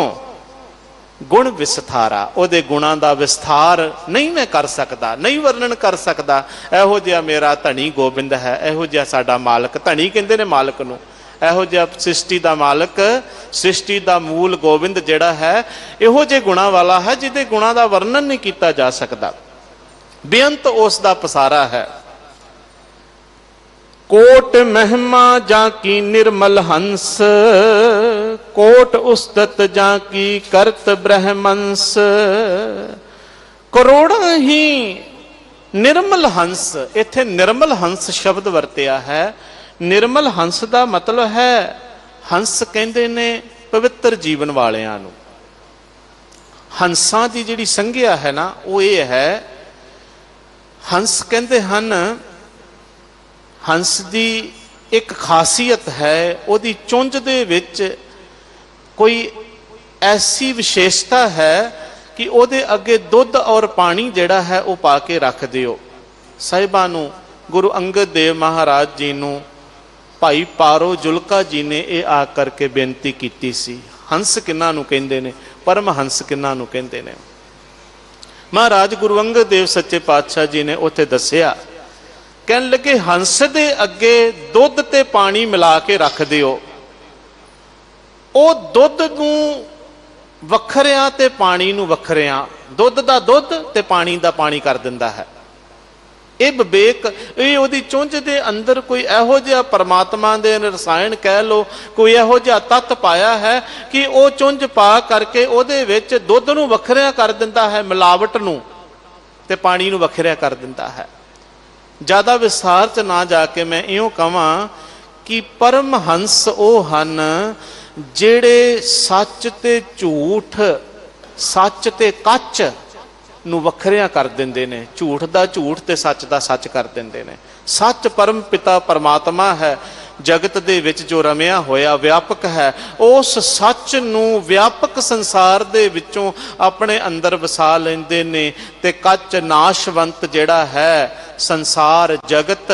गुण विस्तारा। ओदे गुणां दा विस्तार नहीं मैं कर सकता, नहीं वर्णन कर सकता। इहो जिहा मेरा धनी गोबिंद है, इहो जिहा साडा मालक। धनी कहंदे ने मालक नूं। इहो जिहा सृष्टि दा मालक, सृष्टि दा मूल गोबिंद जिहड़ा है, इहो जे गुणां वाला है जिहदे गुणां दा वर्णन नहीं किया जा सकता। बेअंत उस दा पसारा है। कोट महिमा जाकी निर्मल हंस, कोट उस्तत जाकी करत ब्रह्मंस। करोड़ों ही निर्मल हंस, इत्थे निर्मल हंस शब्द वरतिया है। निर्मल हंस का मतलब है, हंस कहते ने पवित्र जीवन वालियां नूं। हंसां दी जिहड़ी संघिया है ना, वो ये है, हंस कहते हन, हंस की एक खासियत है, उहदी चुंझ दे विच कोई ऐसी विशेषता है कि उहदे अगे दुध और पानी जिहड़ा है वो पा के रख दिओ। साहिबां नूं गुरु अंगद देव महाराज जी नूं भाई पारो जुलका जी ने ये आ करके बेनती की सी। हंस किन्हां नूं कहंदे ने, परम हंस किन्हां नूं कहंदे ने। महाराज गुरु अंगद देव सच्चे पातशाह जी ने उत्थे दसिया, कहन लगे हंस दे अगे दुध ते पानी मिला के रख दिओ। वो दुध नूं वखरिया ते पानी नूं वखरिया, दुध दा दुध ते पानी दा पानी कर दिंदा है। ਇਹ ਵਿਵੇਕ, ਇਹ ਉਹਦੀ ਚੁੰਝ ਦੇ ਅੰਦਰ ਕੋਈ ਇਹੋ ਜਿਹਾ ਪਰਮਾਤਮਾ ਦੇ ਰਸਾਇਣ ਕਹਿ ਲਓ, ਕੋਈ ਇਹੋ ਜਿਹਾ ਤੱਤ ਪਾਇਆ ਹੈ ਕਿ ਉਹ ਚੁੰਝ ਪਾ ਕਰਕੇ ਉਹਦੇ ਵਿੱਚ ਦੁੱਧ ਨੂੰ ਵੱਖਰਿਆ ਕਰ ਦਿੰਦਾ ਹੈ, ਮਿਲਾਵਟ ਨੂੰ, ਤੇ ਪਾਣੀ ਨੂੰ ਵੱਖਰਿਆ ਕਰ ਦਿੰਦਾ ਹੈ। ਜ਼ਿਆਦਾ ਵਿਸਥਾਰ 'ਚ ਨਾ ਜਾ ਕੇ ਮੈਂ ਇਉਂ ਕਹਾਂ ਕਿ ਪਰਮਹੰਸ ਉਹ ਹਨ ਜਿਹੜੇ ਸੱਚ ਤੇ ਝੂਠ, ਸੱਚ ਤੇ ਕੱਚ ਨੂੰ ਵੱਖਰਿਆਂ ਕਰ ਦਿੰਦੇ ਨੇ, ਝੂਠ ਦਾ ਝੂਠ ਤੇ ਸੱਚ ਦਾ ਸੱਚ ਕਰ ਦਿੰਦੇ ਨੇ। ਸੱਚ ਪਰਮ ਪਿਤਾ ਪਰਮਾਤਮਾ ਹੈ, ਜਗਤ ਦੇ ਵਿੱਚ ਜੋ ਰਮਿਆ ਹੋਇਆ ਵਿਆਪਕ ਹੈ, ਉਸ ਸੱਚ ਨੂੰ ਵਿਆਪਕ ਸੰਸਾਰ ਦੇ ਵਿੱਚੋਂ ਆਪਣੇ ਅੰਦਰ ਵਸਾ ਲੈਂਦੇ ਨੇ, ਤੇ ਕੱਚ ਨਾਸ਼ਵੰਤ ਜਿਹੜਾ ਹੈ ਸੰਸਾਰ ਜਗਤ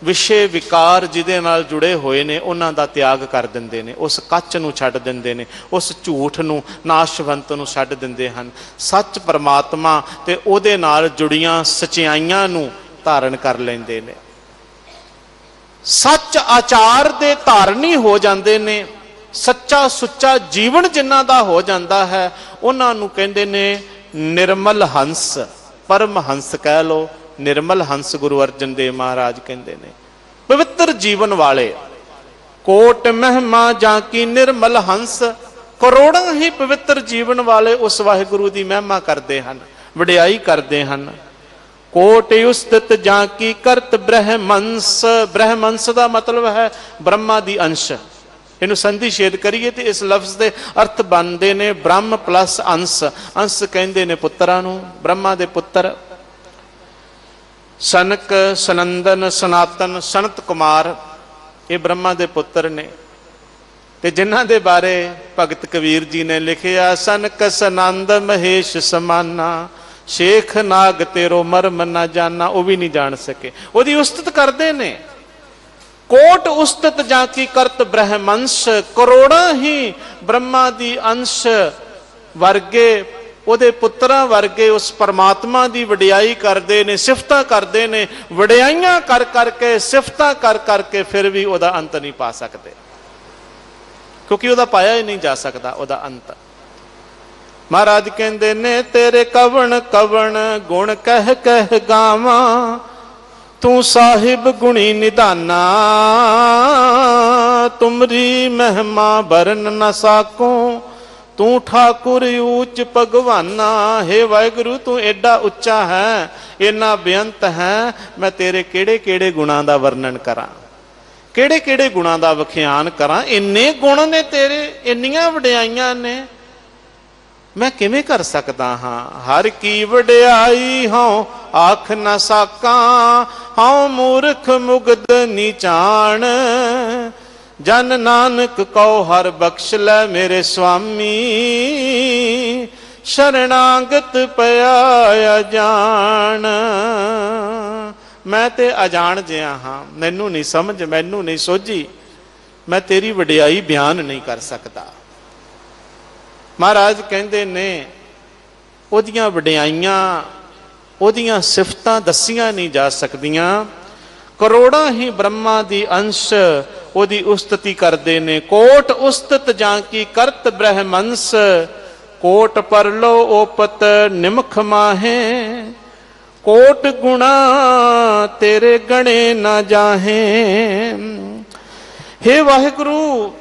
ਵਿਸ਼ੇ ਵਿਕਾਰ ਜਿਹਦੇ ਨਾਲ ਜੁੜੇ ਹੋਏ ਨੇ ਉਹਨਾਂ ਦਾ ਤਿਆਗ ਕਰ ਦਿੰਦੇ ਨੇ, ਉਸ ਕੱਚ ਨੂੰ ਛੱਡ ਦਿੰਦੇ ਨੇ, ਉਸ ਝੂਠ ਨੂੰ, ਨਾਸ਼ਵੰਤ ਨੂੰ ਛੱਡ ਦਿੰਦੇ ਹਨ। ਸੱਚ ਪਰਮਾਤਮਾ ਤੇ ਉਹਦੇ ਨਾਲ ਜੁੜੀਆਂ ਸਚਾਈਆਂ ਨੂੰ ਧਾਰਨ ਕਰ ਲੈਂਦੇ ਨੇ। ਸੱਚ ਆਚਾਰ ਦੇ ਧਾਰਨੀ ਹੋ ਜਾਂਦੇ ਨੇ। ਸੱਚਾ ਸੁੱਚਾ ਜੀਵਨ ਜਿਨ੍ਹਾਂ ਦਾ ਹੋ ਜਾਂਦਾ ਹੈ ਉਹਨਾਂ ਨੂੰ ਕਹਿੰਦੇ ਨੇ ਨਿਰਮਲ ਹੰਸ, ਪਰਮ ਹੰਸ ਕਹਿ ਲੋ, ਨਿਰਮਲ ਹੰਸ ਗੁਰੂ ਅਰਜਨ ਦੇਵ ਮਹਾਰਾਜ ਕਹਿੰਦੇ ਨੇ। ਪਵਿੱਤਰ ਜੀਵਨ ਵਾਲੇ, ਕੋਟ ਮਹਿਮਾ ਜਾਂ ਕੀ ਨਿਰਮਲ ਹੰਸ, ਕਰੋੜਾਂ ਹੀ ਪਵਿੱਤਰ ਜੀਵਨ ਵਾਲੇ ਉਸ ਵਾਹਿਗੁਰੂ ਦੀ ਮਹਿਮਾ ਕਰਦੇ ਹਨ, ਵਡਿਆਈ ਕਰਦੇ ਹਨ। ਕੋਟ ਉਸਤਤ ਜਾਂ ਕੀ ਕਰਤ ਬ੍ਰਹਮੰਸ, ਬ੍ਰਹਮੰਸ ਦਾ ਮਤਲਬ ਹੈ ਬ੍ਰਹਮਾ ਦੀ ਅੰਸ਼। ਇਹਨੂੰ ਸੰਧੀ ਛੇਦ ਕਰੀਏ ਤੇ ਇਸ ਲਫ਼ਜ਼ ਦੇ ਅਰਥ ਬਣਦੇ ਨੇ ਬ੍ਰਹਮ ਪਲੱਸ ਅੰਸ਼। ਅੰਸ਼ ਕਹਿੰਦੇ ਨੇ ਪੁੱਤਰਾਂ ਨੂੰ, ਬ੍ਰਹਮਾ ਦੇ ਪੁੱਤਰ। ਸਨਕ, ਸਨੰਦਨ, ਸਨਾਤਨ, ਸਨਤ ਕੁਮਾਰ, ਇਹ ਬ੍ਰਹਮਾ ਦੇ ਪੁੱਤਰ ਨੇ, ਤੇ ਜਿਨ੍ਹਾਂ ਦੇ ਬਾਰੇ ਭਗਤ ਕਬੀਰ ਜੀ ਨੇ ਲਿਖਿਆ, ਸਨਕ ਸਨੰਦ ਮਹੇਸ਼ ਸਮਾਨਾ, ਸ਼ੇਖ ਨਾਗ ਤੇਰੋ ਮਰਮ ਨਾ ਜਾਨਾ, ਉਹ ਵੀ ਨਹੀਂ ਜਾਣ ਸਕੇ। ਉਹਦੀ ਉਸਤਤ ਕਰਦੇ ਨੇ। ਕੋਟ ਉਸਤਤ ਜਾਂ ਕੀ ਕਰਤ ਬ੍ਰਹਮੰਸ, ਕਰੋੜਾਂ ਹੀ ਬ੍ਰਹਮਾ ਦੀ ਅੰਸ਼ ਵਰਗੇ, ਉਹਦੇ ਪੁੱਤਰਾਂ ਵਰਗੇ ਉਸ ਪਰਮਾਤਮਾ ਦੀ ਵਡਿਆਈ ਕਰਦੇ ਨੇ, ਸਿਫਤਾਂ ਕਰਦੇ ਨੇ। ਵਡਿਆਈਆਂ ਕਰ ਕਰਕੇ, ਸਿਫਤਾਂ ਕਰ ਕਰਕੇ ਫਿਰ ਵੀ ਉਹਦਾ ਅੰਤ ਨਹੀਂ ਪਾ ਸਕਦੇ, ਕਿਉਂਕਿ ਉਹਦਾ ਪਾਇਆ ਹੀ ਨਹੀਂ ਜਾ ਸਕਦਾ ਉਹਦਾ ਅੰਤ। ਮਹਾਰਾਜ ਕਹਿੰਦੇ ਨੇ ਤੇਰੇ ਕਵਣ ਕਵਣ ਗੁਣ ਕਹਿ ਕਹਿ ਗਾਵਾਂ, ਤੂੰ ਸਾਹਿਬ ਗੁਣੀ ਨਿਧਾਨਾ, ਤੁਮਰੀ ਮਹਿਮਾ ਬਰਨ ਨਾ ਸਾਕੋ, ਤੂੰ ਠਾਕੁਰ ਊਚ ਭਗਵਾਨਾ। ਹੇ ਵਾਹਿਗੁਰੂ ਤੂੰ ਐਡਾ ਉੱਚਾ ਹੈ, ਇੰਨਾ ਬੇਅੰਤ ਹੈ, ਮੈਂ ਤੇਰੇ ਕਿਹੜੇ ਕਿਹੜੇ ਗੁਣਾਂ ਦਾ ਵਰਣਨ ਕਰਾਂ, ਕਿਹੜੇ ਕਿਹੜੇ ਗੁਣਾਂ ਦਾ ਵਿਖਿਆਨ ਕਰਾਂ। ਇੰਨੇ ਗੁਣ ਨੇ ਤੇਰੇ, ਇੰਨੀਆਂ ਵਡਿਆਈਆਂ ਨੇ, ਮੈਂ ਕਿਵੇਂ ਕਰ ਸਕਦਾ ਹਾਂ। ਹਰ ਕੀ ਵਡਿਆਈ ਹਉ ਆਖ ਨਾ ਸਾਕਾਂ, ਹਉ ਮੂਰਖ ਮੁਗਧ ਨੀਚਾਣ, ਜਨ ਨਾਨਕ ਕਉ ਹਰ ਬਖਸ਼ ਲੈ ਮੇਰੇ ਸੁਆਮੀ, ਸ਼ਰਣਾਗਤ ਪਿਆ ਅਜਾਣ। ਮੈਂ ਤੇ ਅਜਾਣ ਜਿਹਾ ਹਾਂ, ਮੈਨੂੰ ਨਹੀਂ ਸਮਝ, ਮੈਨੂੰ ਨਹੀਂ ਸੋਝੀ, ਮੈਂ ਤੇਰੀ ਵਡਿਆਈ ਬਿਆਨ ਨਹੀਂ ਕਰ ਸਕਦਾ। ਮਹਾਰਾਜ ਕਹਿੰਦੇ ਨੇ ਉਹਦੀਆਂ ਵਡਿਆਈਆਂ, ਉਹਦੀਆਂ ਸਿਫਤਾਂ ਦੱਸੀਆਂ ਨਹੀਂ ਜਾ ਸਕਦੀਆਂ। ਕਰੋੜਾਂ ਹੀ ਬ੍ਰਹਮਾ ਦੀ ਅੰਸ਼ ਉਹਦੀ ਉਸਤਤੀ ਕਰਦੇ ਨੇ। ਕੋਟ ਉਸਤਤ ਜਾਂ ਕੀ ਕਰਤ ਬ੍ਰਹਮੰਸ, ਕੋਟ ਪਰਲੋ ਓਪਤ ਨਿਮਖ ਮਾਹੇ, ਕੋਟ ਗੁਣਾ ਤੇਰੇ ਗਣੇ ਨਾ ਜਾਹੇ। ਹੇ ਵਾਹਿਗੁਰੂ,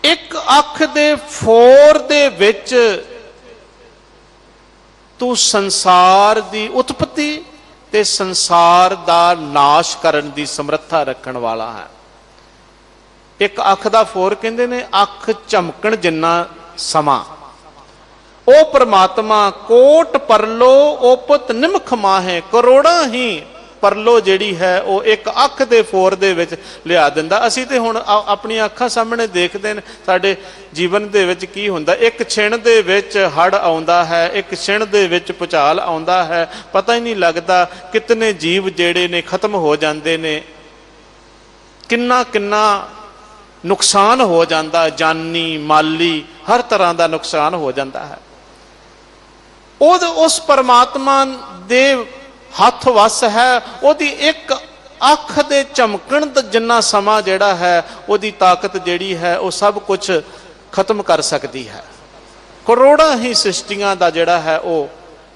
ਇੱਕ ਅੱਖ ਦੇ ਫੋਰ ਦੇ ਵਿੱਚ ਤੂੰ ਸੰਸਾਰ ਦੀ ਉਤਪਤੀ ਤੇ ਸੰਸਾਰ ਦਾ ਨਾਸ਼ ਕਰਨ ਦੀ ਸਮਰੱਥਾ ਰੱਖਣ ਵਾਲਾ ਹੈ। ਇੱਕ ਅੱਖ ਦਾ ਫੋਰ ਕਹਿੰਦੇ ਨੇ ਅੱਖ ਝਮਕਣ ਜਿੰਨਾ ਸਮਾਂ, ਉਹ ਪਰਮਾਤਮਾ ਕੋਟ ਪਰਲੋ ਓਪਤ ਨਿਮਖ ਮਾਹੇ, ਕਰੋੜਾਂ ਹੀ ਪਰਲੋ ਜਿਹੜੀ ਹੈ ਉਹ ਇੱਕ ਅੱਖ ਦੇ ਫੋਰ ਦੇ ਵਿੱਚ ਲਿਆ ਦਿੰਦਾ। ਅਸੀਂ ਤੇ ਹੁਣ ਆਪਣੀਆਂ ਅੱਖਾਂ ਸਾਹਮਣੇ ਦੇਖਦੇ ਨੇ ਸਾਡੇ ਜੀਵਨ ਦੇ ਵਿੱਚ ਕੀ ਹੁੰਦਾ। ਇੱਕ ਛਿਣ ਦੇ ਵਿੱਚ ਹੜ੍ਹ ਆਉਂਦਾ ਹੈ, ਇੱਕ ਛਿਣ ਦੇ ਵਿੱਚ ਭੁਚਾਲ ਆਉਂਦਾ ਹੈ, ਪਤਾ ਹੀ ਨਹੀਂ ਲੱਗਦਾ ਕਿਤਨੇ ਜੀਵ ਜਿਹੜੇ ਨੇ ਖਤਮ ਹੋ ਜਾਂਦੇ ਨੇ, ਕਿੰਨਾ ਕਿੰਨਾ ਨੁਕਸਾਨ ਹੋ ਜਾਂਦਾ, ਜਾਨੀ ਮਾਲੀ ਹਰ ਤਰ੍ਹਾਂ ਦਾ ਨੁਕਸਾਨ ਹੋ ਜਾਂਦਾ ਹੈ। ਉਸ ਪਰਮਾਤਮਾ ਦੇ ਹੱਥ ਵਸ ਹੈ, ਉਹਦੀ ਇੱਕ ਅੱਖ ਦੇ ਝਮਕਣ ਜਿੰਨਾ ਸਮਾਂ ਜਿਹੜਾ ਹੈ, ਉਹਦੀ ਤਾਕਤ ਜਿਹੜੀ ਹੈ ਉਹ ਸਭ ਕੁਝ ਖਤਮ ਕਰ ਸਕਦੀ ਹੈ। ਕਰੋੜਾਂ ਹੀ ਸ੍ਰਿਸ਼ਟੀਆਂ ਦਾ ਜਿਹੜਾ ਹੈ ਉਹ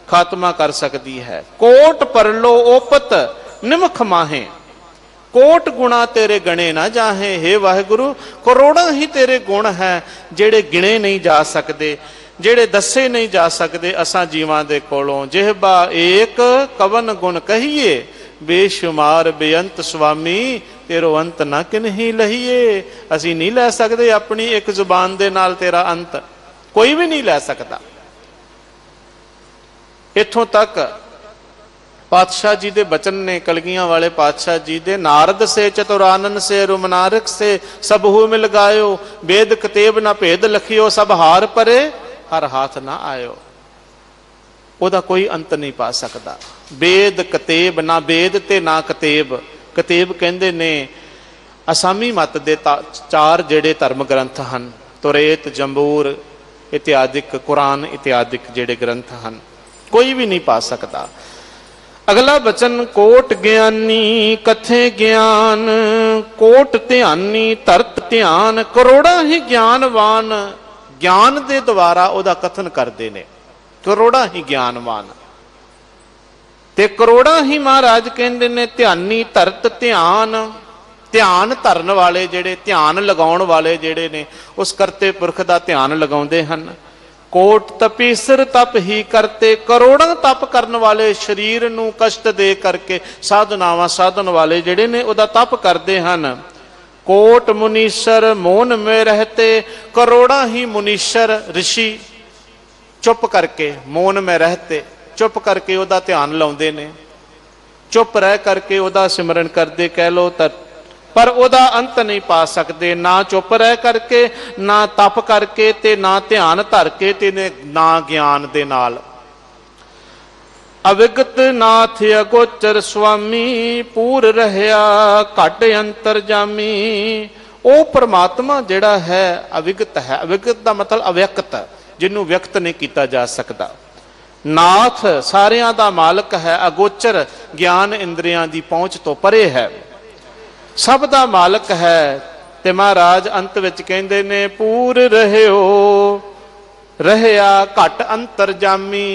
ਖਾਤਮਾ ਕਰ ਸਕਦੀ ਹੈ। ਕੋਟ ਪਰਲੋ ਓਪਤ ਨਿਮਖ ਮਾਹੇ, ਕੋਟ ਗੁਣਾ ਤੇਰੇ ਗਣੇ ਨਾ ਜਾਹੇ। हे ਵਾਹਿਗੁਰੂ, ਕਰੋੜਾਂ ਹੀ ਤੇਰੇ ਗੁਣ ਹੈ ਜਿਹੜੇ ਗਿਣੇ ਨਹੀਂ ਜਾ ਸਕਦੇ, ਜਿਹੜੇ ਦੱਸੇ ਨਹੀਂ ਜਾ ਸਕਦੇ ਅਸਾਂ ਜੀਵਾਂ ਦੇ ਕੋਲੋਂ। ਜਿਹਬਾ ਏਕ ਕਵਨ ਗੁਣ ਕਹੀਏ, ਬੇਸ਼ੁਮਾਰ ਬੇਅੰਤ ਸੁਆਮੀ ਤੇਰੋ ਅੰਤ ਨਾ ਕਿਨਹੀ ਲਹੀਏ। ਅਸੀਂ ਨਹੀਂ ਲੈ ਸਕਦੇ ਆਪਣੀ ਇੱਕ ਜ਼ੁਬਾਨ ਦੇ ਨਾਲ ਤੇਰਾ ਅੰਤ, ਕੋਈ ਵੀ ਨਹੀਂ ਲੈ ਸਕਦਾ। ਇੱਥੋਂ ਤੱਕ पातशाह जी दे बचन ने, कलगियां वाले पातशाह जी दे। नारद से चतुरानन से रुमनारक से सब हु मिल गायो, वेद कतेब ना भेद लखियो, सब हार परे हर हाथ ना आयो। ओदा कोई अंत नहीं पा सकता। वेद कतेब, ना वेद ते ना कतेब। कतेब कहंदे ने असामी मत दे चार जेड़े धर्म ग्रंथ हन, तुरेत जंबूर इत्यादिक, कुरान इत्यादिक जेड़े ग्रंथ हन, कोई भी नहीं पा सकता। अगला बचन, कोट ज्ञानी कथे ज्ञान, कोट ध्यानी तरत ध्यान। करोड़ा ही ज्ञानवान ज्ञान दे द्वारा ओदा कथन करते ने, करोड़ा ही ज्ञानवान ते करोड़ा ही महाराज कहते ने ध्यानी तरत ध्यान। ध्यान धरन वाले जेड़े, ध्यान लगाउण वाले जेड़े ने, उस करते पुरख दा ध्यान लगाउंदे हन। कोट तपीसर तप ही करते, करोड़ों तप करने वाले शरीर नूं कष्ट दे करके साधनावां साधन वाले जेड़े ने ओदा तप करते हैं। कोट मुनीश्वर मौन में रहते, करोड़ा ही मुनीश्वर ऋषि चुप करके, मौन में रहते, चुप करके ओदा ध्यान लाउंदे ने, चुप रह करके ओदा सिमरन करते कह लो, पर ओदा अंत नहीं पा सकते। ना चुप रह करके, ना तप करके, ते ना ध्यान धर के, ते ना ज्ञान दे नाल। अविगत नाथ अगोचर स्वामी, पूर रहया घट अंतर जामी। ओ परमात्मा जिहड़ा है अविगत है। अविगत का मतलब अव्यक्त, जिन्हों व्यक्त नहीं किया जा सकता। नाथ सारियां दा मालक है, अगोचर ज्ञान इंद्रियां दी पहुंच तो परे है, सब दा मालक है। ते महाराज अंत विच कहंदे ने, पूर रहयो रहया घट अंतर जामी।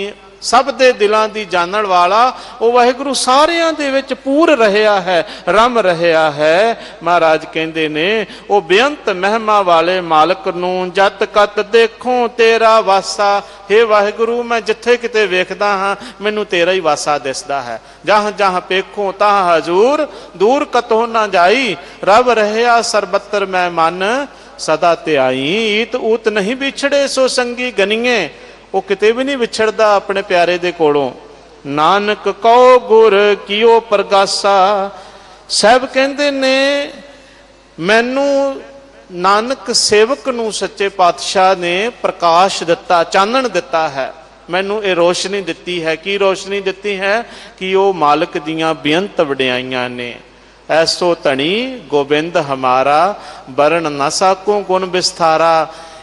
सब दे दिलां दी जानण वाला वो वाहिगुरु सारियां दे विच पूर रहया है, रम रहया है। महाराज कहंदे ने, वो बेअंत महिमा वाले मालक नूं जत कत देखो तेरा वासा। हे वाहिगुरु, मैं जिथे किते वेखदा हां मैनू तेरा ही वासा दिसदा है। जहां जहां पेखो तहां हजूर, दूर कतो ना जाई। रब रहया सरबत्तर मैं मन, सदा ते आई। ईत ऊत नहीं बिछड़े सो संगी गनीए। वो किते भी नहीं विछड़दा अपने प्यारे दे कोलों। नानक कहो गुर कियो प्रगासा। साहब कहंदे ने, मैनू नानक सेवक नूं सच्चे पातशाह ने प्रकाश दिता, चानण दिता है। मैनू ये रोशनी दिती है। की रोशनी दिती है? कि वो मालिक दियां बेअंत वडियाइयां ने। ऐसो धनी गोबिंद हमारा, वरण न साको गुण विस्तारा।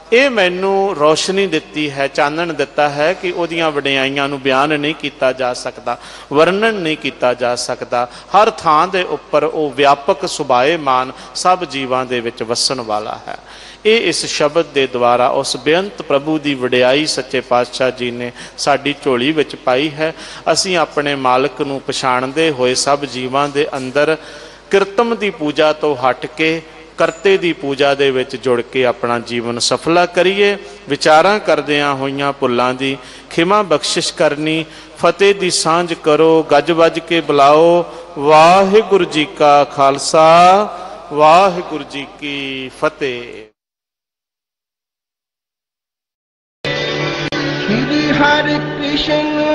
ये मैनू रोशनी दिती है, चानण दिता है कि उहदियां वडियाइयां नूं बयान नहीं किया जा सकता, वर्णन नहीं किया जा सकता। हर थां दे उपर वो व्यापक सुभाएमान सब जीवां दे विच वसन वाला है। ये इस शब्द के द्वारा उस बेअंत प्रभु की वडियाई सच्चे पातशाह जी ने साडी झोली विच पाई है। असीं अपने मालिक नूं पछाणदे होए सब जीवां दे अंदर किरतम की पूजा तो हट के करते की पूजा दे विच जुड़ के अपना जीवन सफला करिए। विचारां करदियां होइयां भुल्लां दी खिमा बख्शिश करनी। फतेह दी सांझ करो, गज वज के बुलाओ। वाहिगुरु जी का खालसा, वाहिगुरु जी की फतेह। श्री हरि कृष्ण